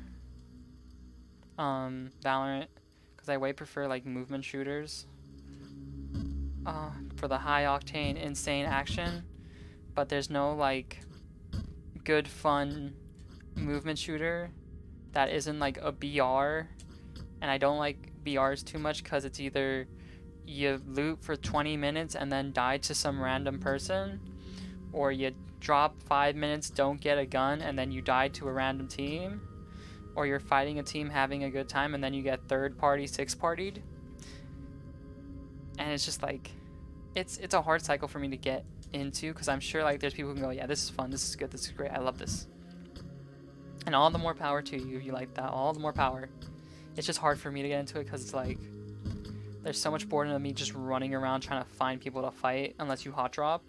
Speaker 1: Valorant, because I way prefer like movement shooters for the high octane insane action, but there's no like good fun movement shooter that isn't like a BR, and I don't like BRs too much because it's either you loot for 20 minutes and then die to some random person, or you drop 5 minutes, don't get a gun, and then you die to a random team, or you're fighting a team having a good time and then you get third party, sixth partied. And it's just like, it's a hard cycle for me to get into, because I'm sure like there's people who can go, yeah, this is fun, this is good, this is great, I love this. And all the more power to you if you like that, all the more power. It's just hard for me to get into it because it's like, there's so much boredom of me just running around trying to find people to fight unless you hot drop.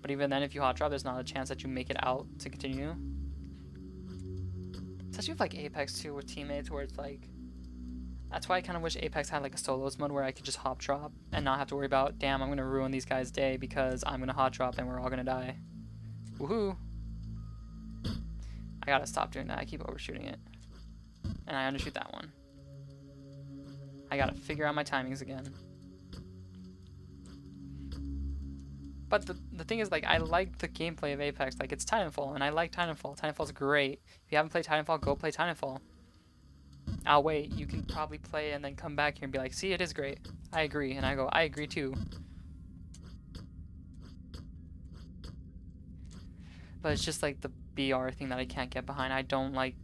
Speaker 1: But even then, if you hot drop, there's not a chance that you make it out to continue. Especially with like Apex too, with teammates, where it's like, that's why I kind of wish Apex had like a solos mode where I could just hop drop and not have to worry about, damn, I'm gonna ruin these guys' day because I'm gonna hot drop and we're all gonna die. Woohoo! I gotta stop doing that. I keep overshooting it, and I undershoot that one. I gotta figure out my timings again. But the thing is, like, I like the gameplay of Apex. Like, it's Titanfall, and I like Titanfall. Titanfall's great. If you haven't played Titanfall, go play Titanfall. I'll wait. You can probably play and then come back here and be like, see, it is great. I agree. And I go, I agree too. But it's just like the BR thing that I can't get behind. I don't like.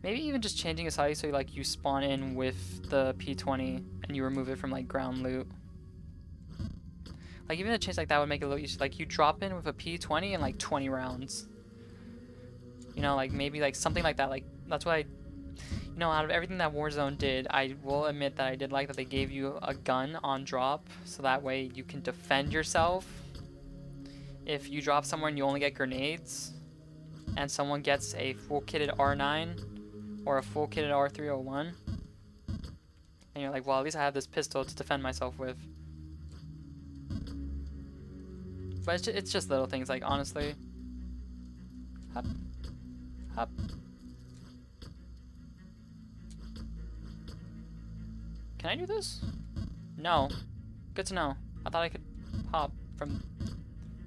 Speaker 1: Maybe even just changing a side so like you spawn in with the P20 and you remove it from like ground loot. Like even a change like that would make it a little easier. Like you drop in with a P20 and like 20 rounds. You know, like maybe like something like that. Like that's why, you know, out of everything that Warzone did, I will admit that I did like that they gave you a gun on drop, so that way you can defend yourself. If you drop somewhere and you only get grenades, and someone gets a full kitted R9 or a full kitted R301, and you're like, well, at least I have this pistol to defend myself with. But it's just little things, like, honestly. Hop. Hop. Can I do this? No. Good to know. I thought I could hop from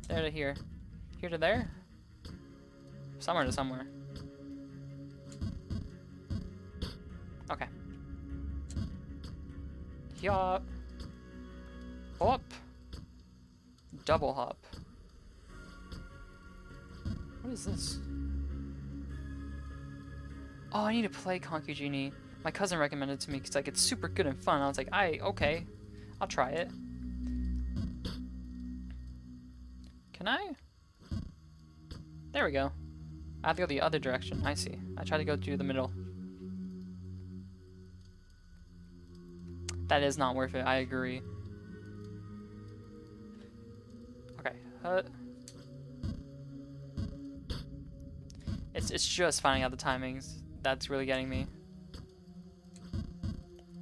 Speaker 1: there to here. Here to there? Somewhere to somewhere. Okay. Hop. Hop. Double hop. What is this? Oh, I need to play Conky Genie. My cousin recommended it to me because like it's super good and fun. I was like, okay, I'll try it. Can I? There we go. I have to go the other direction. I see. I tried to go through the middle. That is not worth it. I agree. Okay. It's just finding out the timings that's really getting me.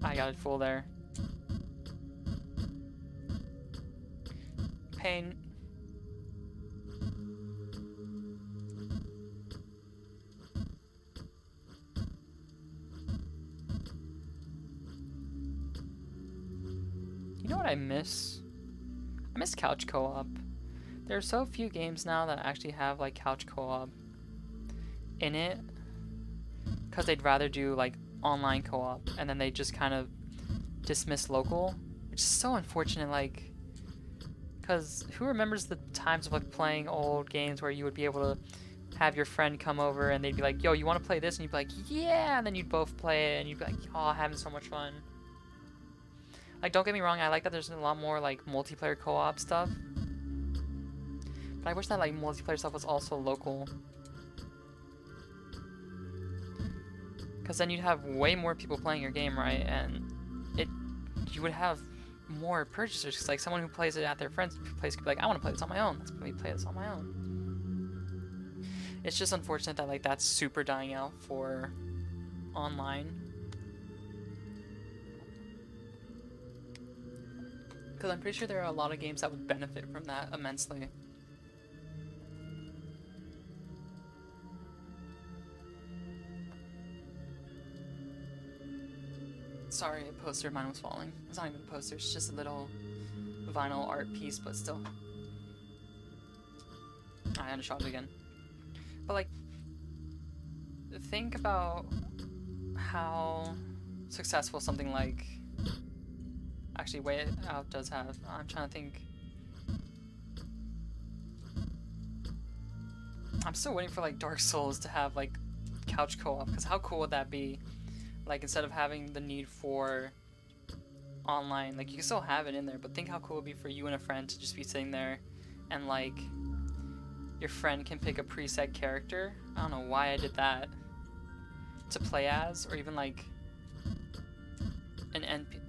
Speaker 1: I got it full there. Pain. You know what I miss? I miss couch co-op. There are so few games now that actually have like couch co-op in it, because they'd rather do like online co-op and then they just kind of dismiss local, which is so unfortunate. Like, because who remembers the times of like playing old games where you would be able to have your friend come over and they'd be like, yo, you want to play this? And you'd be like, yeah, and then you'd both play it and you'd be like, oh, having so much fun. Like, don't get me wrong, I like that there's a lot more like multiplayer co-op stuff, but I wish that like multiplayer stuff was also local, because then you'd have way more people playing your game, right? And you would have more purchasers, because like someone who plays it at their friend's place could be like, I want to play this on my own. Let's play this on my own. It's just unfortunate that like that's super dying out for online. Because I'm pretty sure there are a lot of games that would benefit from that immensely. Sorry, a poster of mine was falling. It's not even a poster, it's just a little vinyl art piece, but still. I undershot it again. But like, think about how successful something like... Actually, Way Out does have... I'm trying to think... I'm still waiting for like Dark Souls to have like couch co-op, because how cool would that be? Like, instead of having the need for online, like you can still have it in there, but think how cool it would be for you and a friend to just be sitting there and like your friend can pick a preset character. I don't know why I did that. To play as, or even like an NP.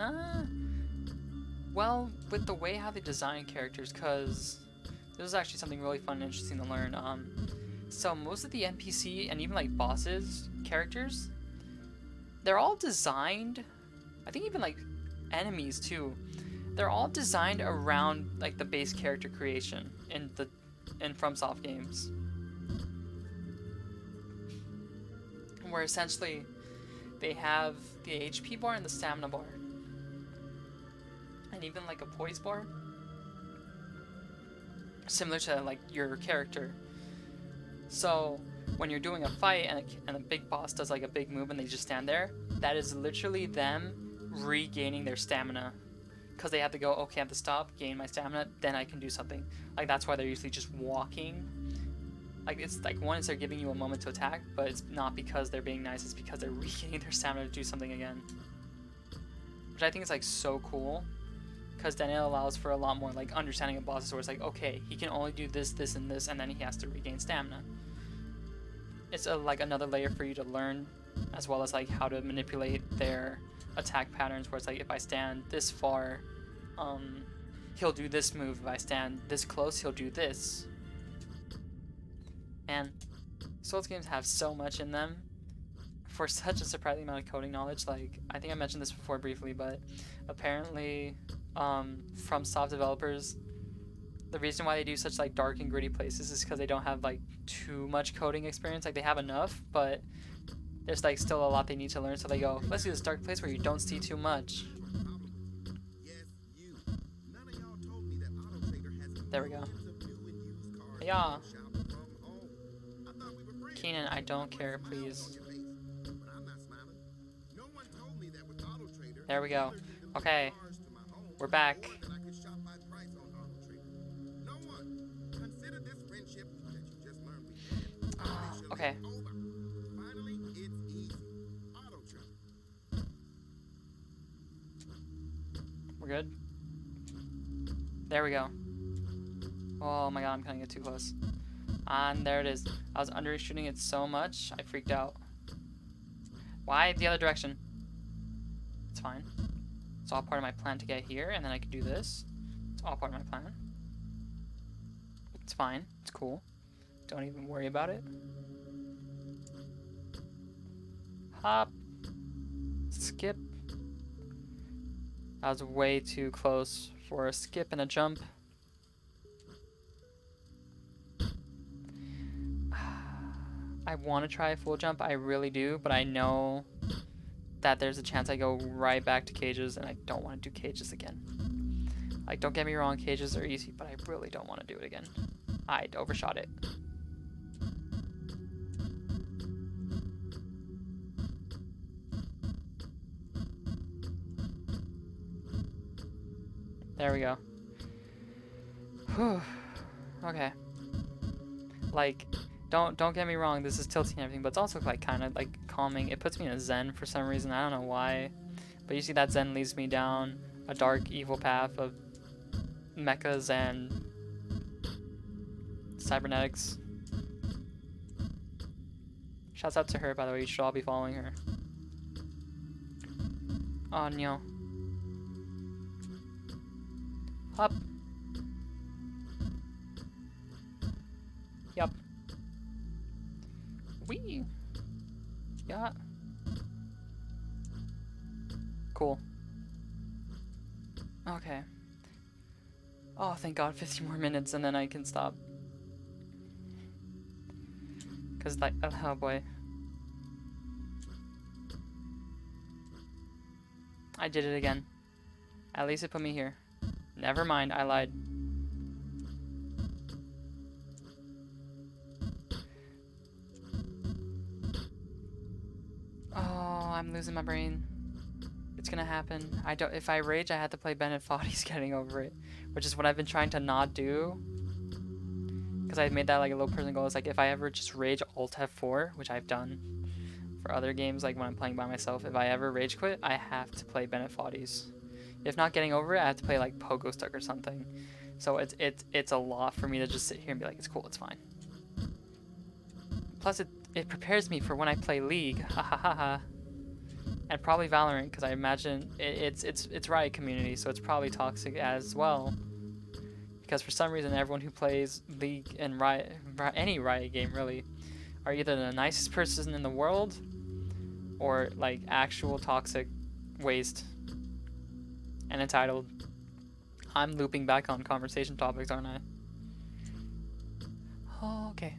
Speaker 1: Well, with the way how they design characters, because this is actually something really fun and interesting to learn. So most of the NPC and even like bosses characters, they're all designed, I think even like enemies too, they're all designed around like the base character creation in FromSoft games, where essentially they have the HP bar and the stamina bar, and even like a poise bar, similar to like your character. So when you're doing a fight and a big boss does like a big move and they just stand there, that is literally them regaining their stamina, because they have to go, okay, I have to stop, gain my stamina, then I can do something. Like, that's why they're usually just walking. Like, it's like, one is they're giving you a moment to attack, but it's not because they're being nice, it's because they're regaining their stamina to do something again, which I think is like so cool, because then it allows for a lot more like understanding of bosses, where it's like, okay, he can only do this, this, and this, and then he has to regain stamina. It's like another layer for you to learn, as well as like how to manipulate their attack patterns, where it's like, if I stand this far, he'll do this move. If I stand this close, he'll do this. And Souls games have so much in them for such a surprising amount of coding knowledge. Like, I think I mentioned this before briefly, but apparently FromSoft developers, the reason why they do such like dark and gritty places is because they don't have like too much coding experience. Like, they have enough, but there's like still a lot they need to learn, so they go, let's do this dark place where you don't see too much. There we go. Yeah. Keenan, I don't care, please. There we go. Okay. We're back. Okay. We're good? There we go. Oh my god, I'm gonna get too close. And there it is. I was undershooting it so much, I freaked out. Why the other direction? It's fine. It's all part of my plan to get here, and then I can do this. It's all part of my plan. It's fine. It's cool. Don't even worry about it. Hop. Skip. That was way too close for a skip and a jump. I want to try a full jump, I really do, but I know that there's a chance I go right back to cages, and I don't want to do cages again. Like, don't get me wrong, cages are easy, but I really don't want to do it again. I overshot it. There we go. Whew. Okay. Like, don't get me wrong, this is tilting and everything, but it's also like kind of like calming. It puts me in a zen for some reason. I don't know why, but you see that zen leads me down a dark, evil path of mechas and cybernetics. Shouts out to her, by the way. You should all be following her. Oh no. Up. Yup. Wee. Yeah. Cool. Okay. Oh, thank God, 15 more minutes and then I can stop. Cause like, oh boy. I did it again. At least it put me here. Never mind, I lied. Oh, I'm losing my brain. It's gonna happen. If I rage, I have to play Bennett Foddy's Getting Over It, which is what I've been trying to not do. Because I made that like a low person goal. It's like if I ever just rage Alt F4, which I've done for other games, like when I'm playing by myself, if I ever rage quit, I have to play Bennett Foddy's. If not Getting Over It, I have to play like Pogo Stuck or something. So it's a lot for me to just sit here and be like, it's cool, it's fine. Plus it prepares me for when I play League, ha ha ha ha. And probably Valorant, because I imagine it's Riot community, so it's probably toxic as well. Because for some reason, everyone who plays League and any Riot game really, are either the nicest person in the world, or like actual toxic waste and entitled. I'm looping back on conversation topics, aren't I? Oh, okay.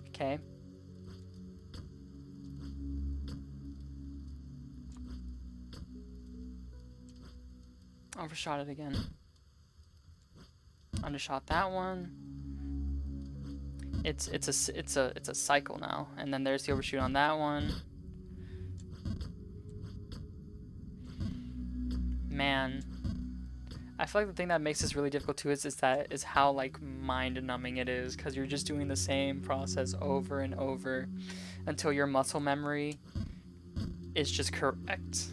Speaker 1: Okay. Overshot it again. Undershot that one. It's a cycle now, and then there's the overshoot on that one. Man, I feel like the thing that makes this really difficult too is how like mind-numbing it is, because you're just doing the same process over and over until your muscle memory is just correct.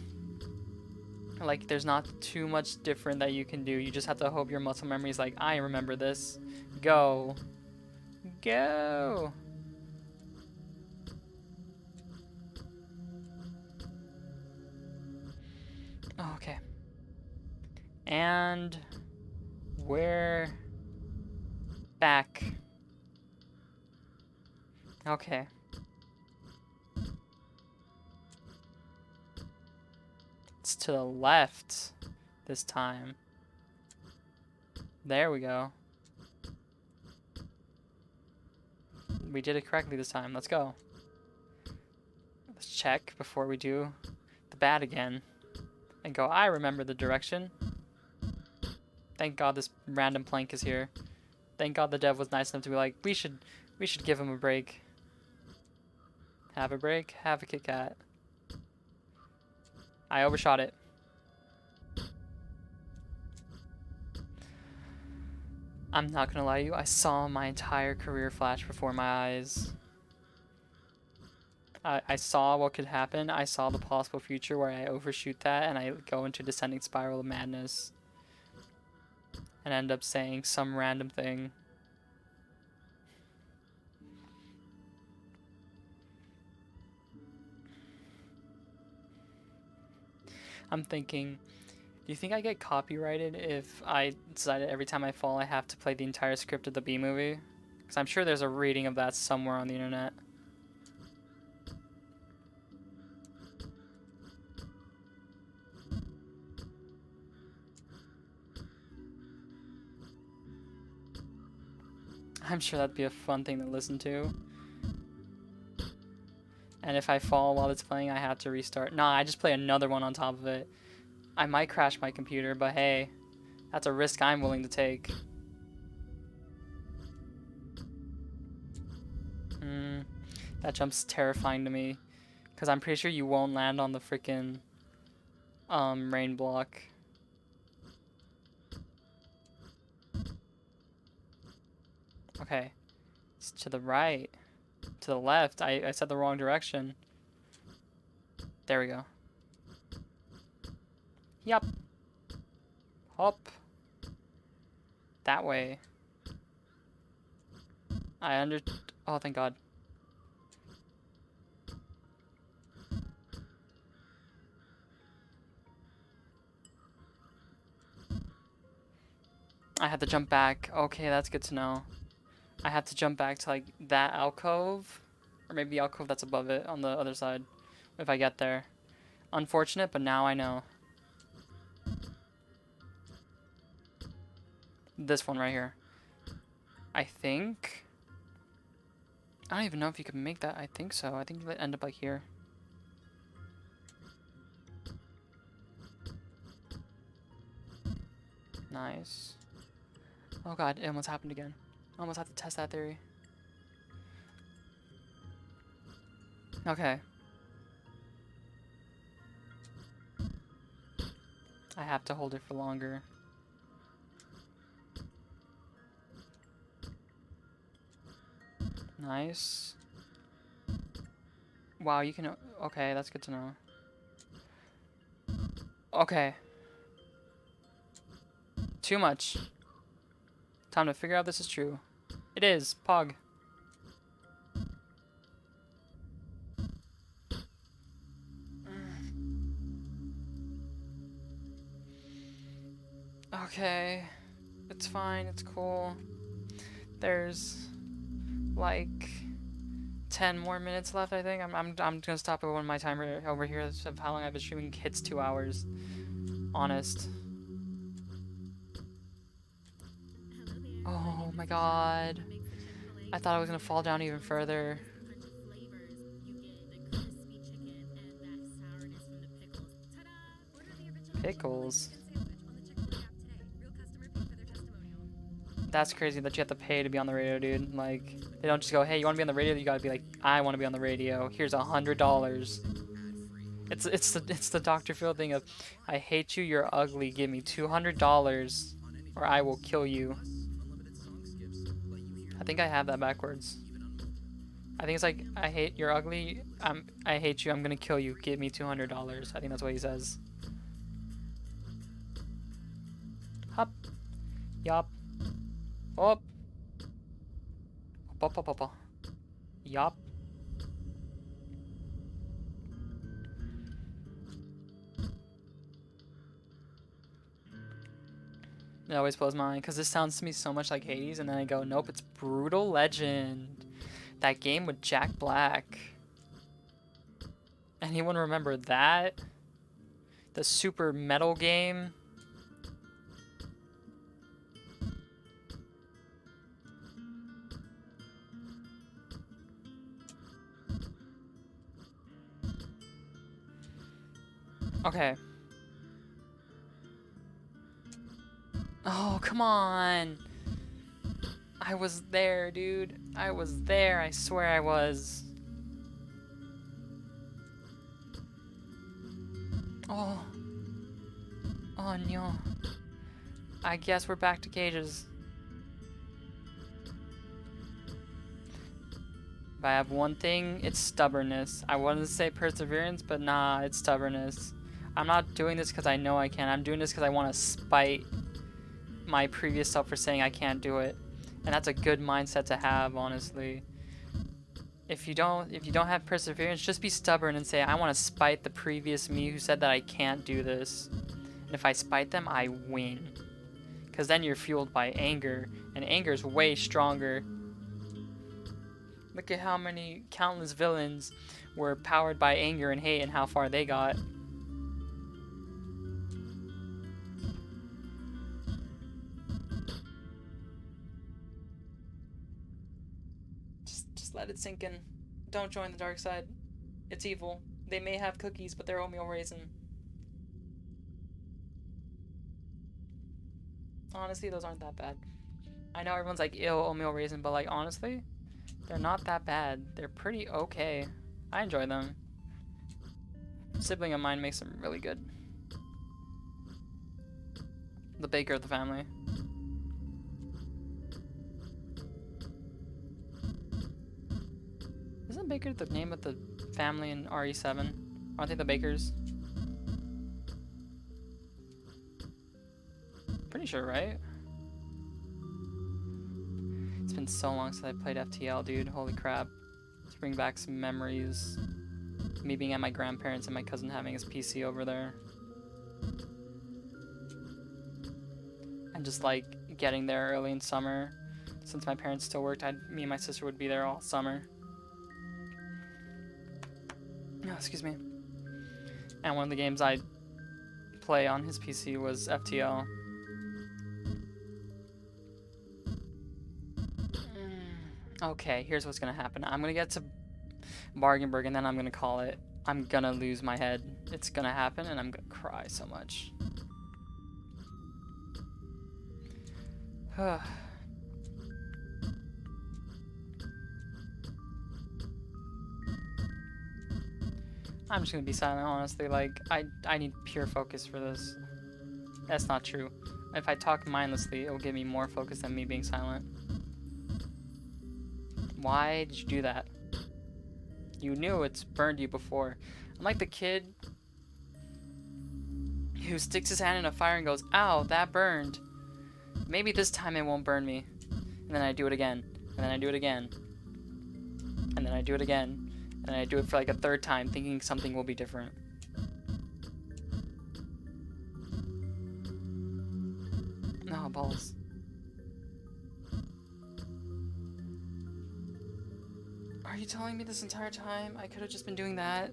Speaker 1: Like there's not too much different that you can do. You just have to hope your muscle memory is like, I remember this. Go. Go. Oh, okay. And we're back. Okay. It's to the left this time. There we go. We did it correctly this time. Let's go. Let's check before we do the bad again. And go, I remember the direction. Thank God this random plank is here. Thank God the dev was nice enough to be like, we should give him a break. Have a break, have a Kit Kat. I overshot it. I'm not gonna lie to you, I saw my entire career flash before my eyes. I saw what could happen. I saw the possible future where I overshoot that and I go into descending spiral of madness. And end up saying some random thing. I'm thinking, do you think I get copyrighted if I decided every time I fall I have to play the entire script of the B movie? Because I'm sure there's a reading of that somewhere on the internet. I'm sure that'd be a fun thing to listen to. And if I fall while it's playing, I have to restart. Nah, I just play another one on top of it. I might crash my computer, but hey, that's a risk I'm willing to take. That jump's terrifying to me. Because I'm pretty sure you won't land on the freaking rain block. Okay. It's to the right. To the left. I said the wrong direction. There we go. Yup. Hop. That way. Oh, thank God. I had to jump back. Okay, that's good to know. I had to jump back to like that alcove. Or maybe the alcove that's above it on the other side. If I get there. Unfortunate, but now I know. This one right here. I think... I don't even know if you can make that. I think so. I think you end up like here. Nice. Oh god, it almost happened again. I almost have to test that theory. Okay. I have to hold it for longer. Nice. Wow, you can... Okay, that's good to know. Okay. Too much. Time to figure out this is true. It is. Pog. Okay. It's fine. It's cool. There's like 10 more minutes left, I think. I'm gonna stop it when my timer over here of how long I've been streaming hits 2 hours. Honest. Oh my god. I thought I was gonna fall down even further. Pickles. That's crazy that you have to pay to be on the radio, dude. Like, they don't just go, hey, you want to be on the radio? You gotta be like, I want to be on the radio. Here's $100. It's the Dr. Phil thing of, I hate you, you're ugly. Give me $200, or I will kill you. I think I have that backwards. I think it's like, I hate you're ugly. I hate you. I'm gonna kill you. Give me $200. I think that's what he says. Hop. Yup. Up. Up. Yup. It always blows my mind because this sounds to me so much like Hades, and then I go, nope, it's Brutal Legend. That game with Jack Black. Anyone remember that? The super metal game? Okay. Oh, come on. I was there, dude. I was there. I swear I was. Oh. Oh, no. I guess we're back to cages. If I have one thing, it's stubbornness. I wanted to say perseverance, but nah, it's stubbornness. I'm not doing this because I know I can. I'm doing this because I want to spite my previous self for saying I can't do it. And that's a good mindset to have, honestly. If you don't have perseverance, just be stubborn and say, I want to spite the previous me who said that I can't do this. And if I spite them, I win. Because then you're fueled by anger, and anger is way stronger. Look at how many countless villains were powered by anger and hate and how far they got. Just let it sink in. Don't join the dark side. It's evil. They may have cookies, but they're oatmeal raisin. Honestly, those aren't that bad. I know everyone's like, ew, oatmeal raisin, but like, honestly, they're not that bad. They're pretty okay. I enjoy them. A sibling of mine makes them really good. The baker of the family. Isn't Baker the name of the family in RE7? Aren't they the Bakers? Pretty sure, right? It's been so long since I played FTL, dude. Holy crap. Let's bring back some memories. Me being at my grandparents and my cousin having his PC over there. And just like getting there early in summer. Since my parents still worked, me and my sister would be there all summer. Excuse me. And one of the games I play on his PC was FTL. Okay, here's what's gonna happen. I'm gonna get to Bargainburg and then I'm gonna call it. I'm gonna lose my head. It's gonna happen and I'm gonna cry so much. I'm just gonna be silent, honestly. Like, I need pure focus for this. That's not true. If I talk mindlessly, it will give me more focus than me being silent. Why did you do that? You knew it's burned you before. I'm like the kid who sticks his hand in a fire and goes, ow, that burned. Maybe this time it won't burn me. And then I do it again. And then I do it again. And then I do it again. And then I do it for like a third time, thinking something will be different. Oh, balls. Are you telling me this entire time I could have just been doing that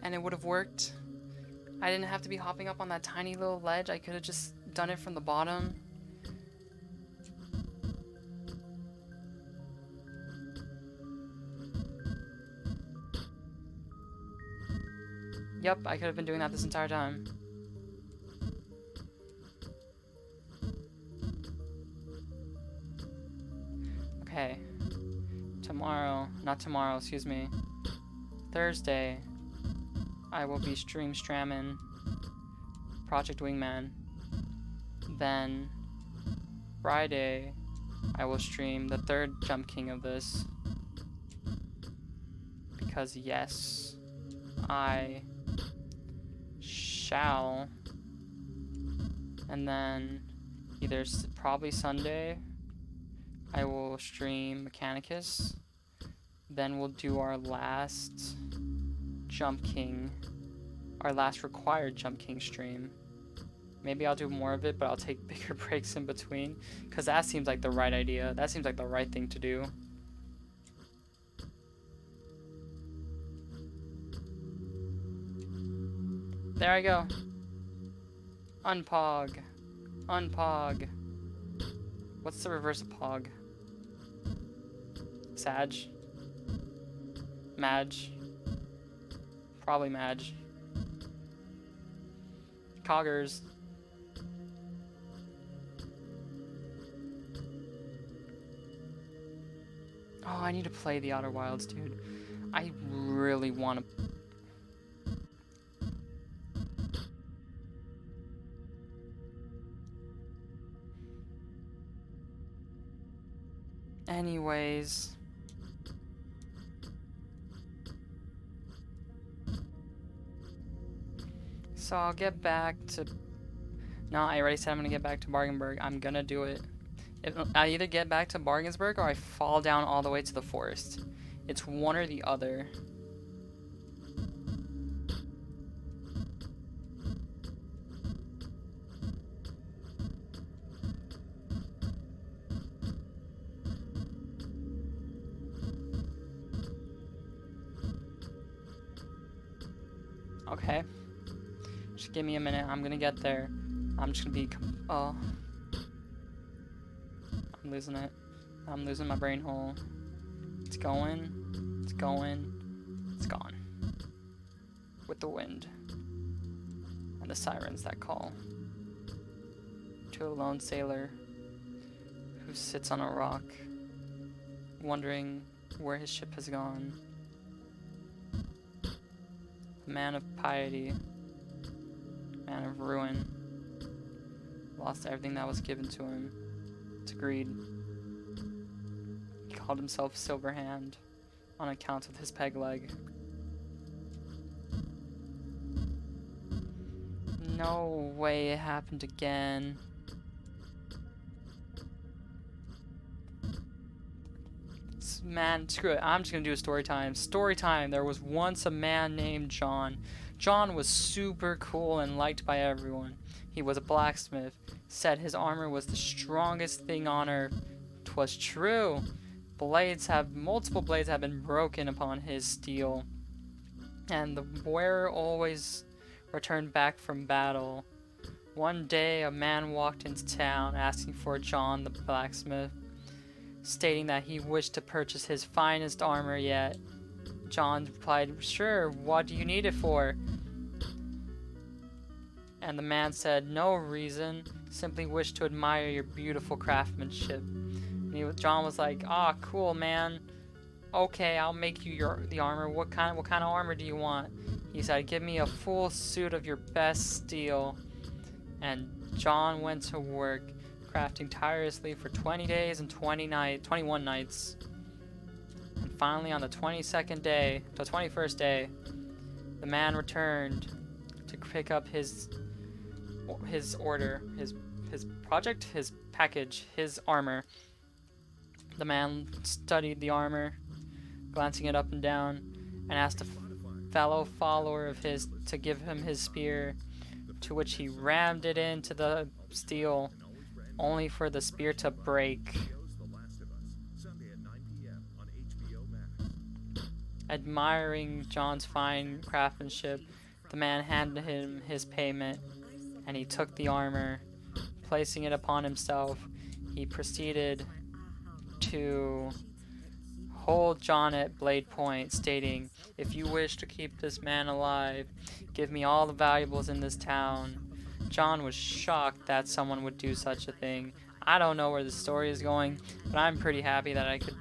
Speaker 1: and it would have worked? I didn't have to be hopping up on that tiny little ledge. I could have just done it from the bottom. Yep, I could have been doing that this entire time. Okay. Not tomorrow, excuse me. Thursday, I will be stramming Project Wingman. Then, Friday, I will stream the third Jump King of this. Because yes, I shall. And then, probably Sunday, I will stream Mechanicus. Then we'll do our last Jump King, our last required Jump King stream. Maybe I'll do more of it, but I'll take bigger breaks in between, because that seems like the right idea. That seems like the right thing to do. There I go. Unpog. Unpog. What's the reverse of pog? Sag? Madge? Probably Madge. Coggers. Oh, I need to play the Outer Wilds, dude. I really want to. Anyways. So I'll get back to... No, I already said I'm going to get back to Bargainburg. I'm going to do it. I either get back to Bargansburg or I fall down all the way to the forest. It's one or the other. Okay. Just give me a minute. I'm gonna get there. I'm just gonna be... Oh. I'm losing it. I'm losing my brain hole. It's going. It's going. It's gone. With the wind. And the sirens that call. To a lone sailor who sits on a rock, wondering where his ship has gone. A man of piety. Man of ruin. Lost everything that was given to him. To greed. He called himself Silverhand on account of his peg leg. No way it happened again. Man, screw it. I'm just gonna do a story time. Story time. There was once a man named John. John was super cool and liked by everyone. He was a blacksmith. Said his armor was the strongest thing on earth. 'Twas true. Multiple blades have been broken upon his steel. and the wearer always returned back from battle. One day, a man walked into town asking for John the blacksmith, stating that he wished to purchase his finest armor yet. John replied, "Sure, what do you need it for?" And the man said, "No reason, simply wish to admire your beautiful craftsmanship." And John was like, "Ah, cool, man. Okay, I'll make you the armor. What kind of armor do you want?" He said, "Give me a full suit of your best steel." And John went to work, crafting tirelessly for 20 days and 21 nights. And finally, on the 21st day, the man returned to pick up his order, his project, his package, his armor. The man studied the armor, glancing it up and down, and asked a fellow follower of his to give him his spear, to which he rammed it into the steel, only for the spear to break. Admiring John's fine craftsmanship, the man handed him his payment, and he took the armor. Placing it upon himself, he proceeded to hold John at blade point, stating, "If you wish to keep this man alive, give me all the valuables in this town." John was shocked that someone would do such a thing. I don't know where the story is going, but I'm pretty happy that I could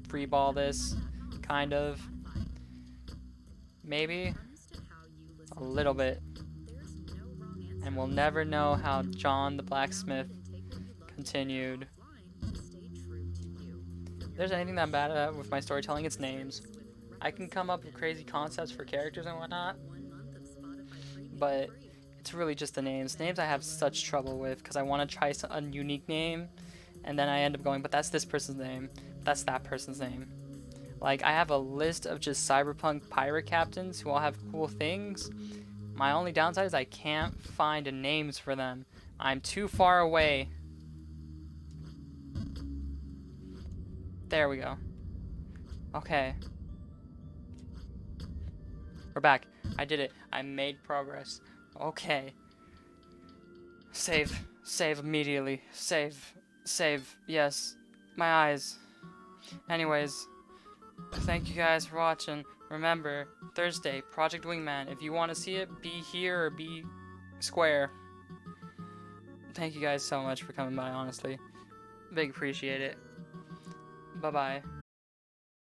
Speaker 1: freeball this, kind of. Maybe a little bit. And we'll never know how John the blacksmith continued. If there's anything that I'm bad at with my storytelling, it's names. I can come up with crazy concepts for characters and whatnot, but it's really just the names. Names I have such trouble with because I want to try a unique name, and then I end up going, but that's this person's name, that's that person's name. Like, I have a list of just cyberpunk pirate captains who all have cool things. My only downside is I can't find names for them. I'm too far away. There we go. Okay. We're back. I did it. I made progress. Okay. Save. Save immediately. Save. Save. Yes. My eyes. Anyways. Thank you guys for watching. Remember, Thursday, Project Wingman. If you want to see it, be here or be square. Thank you guys so much for coming by, honestly. Big appreciate it. Bye-bye.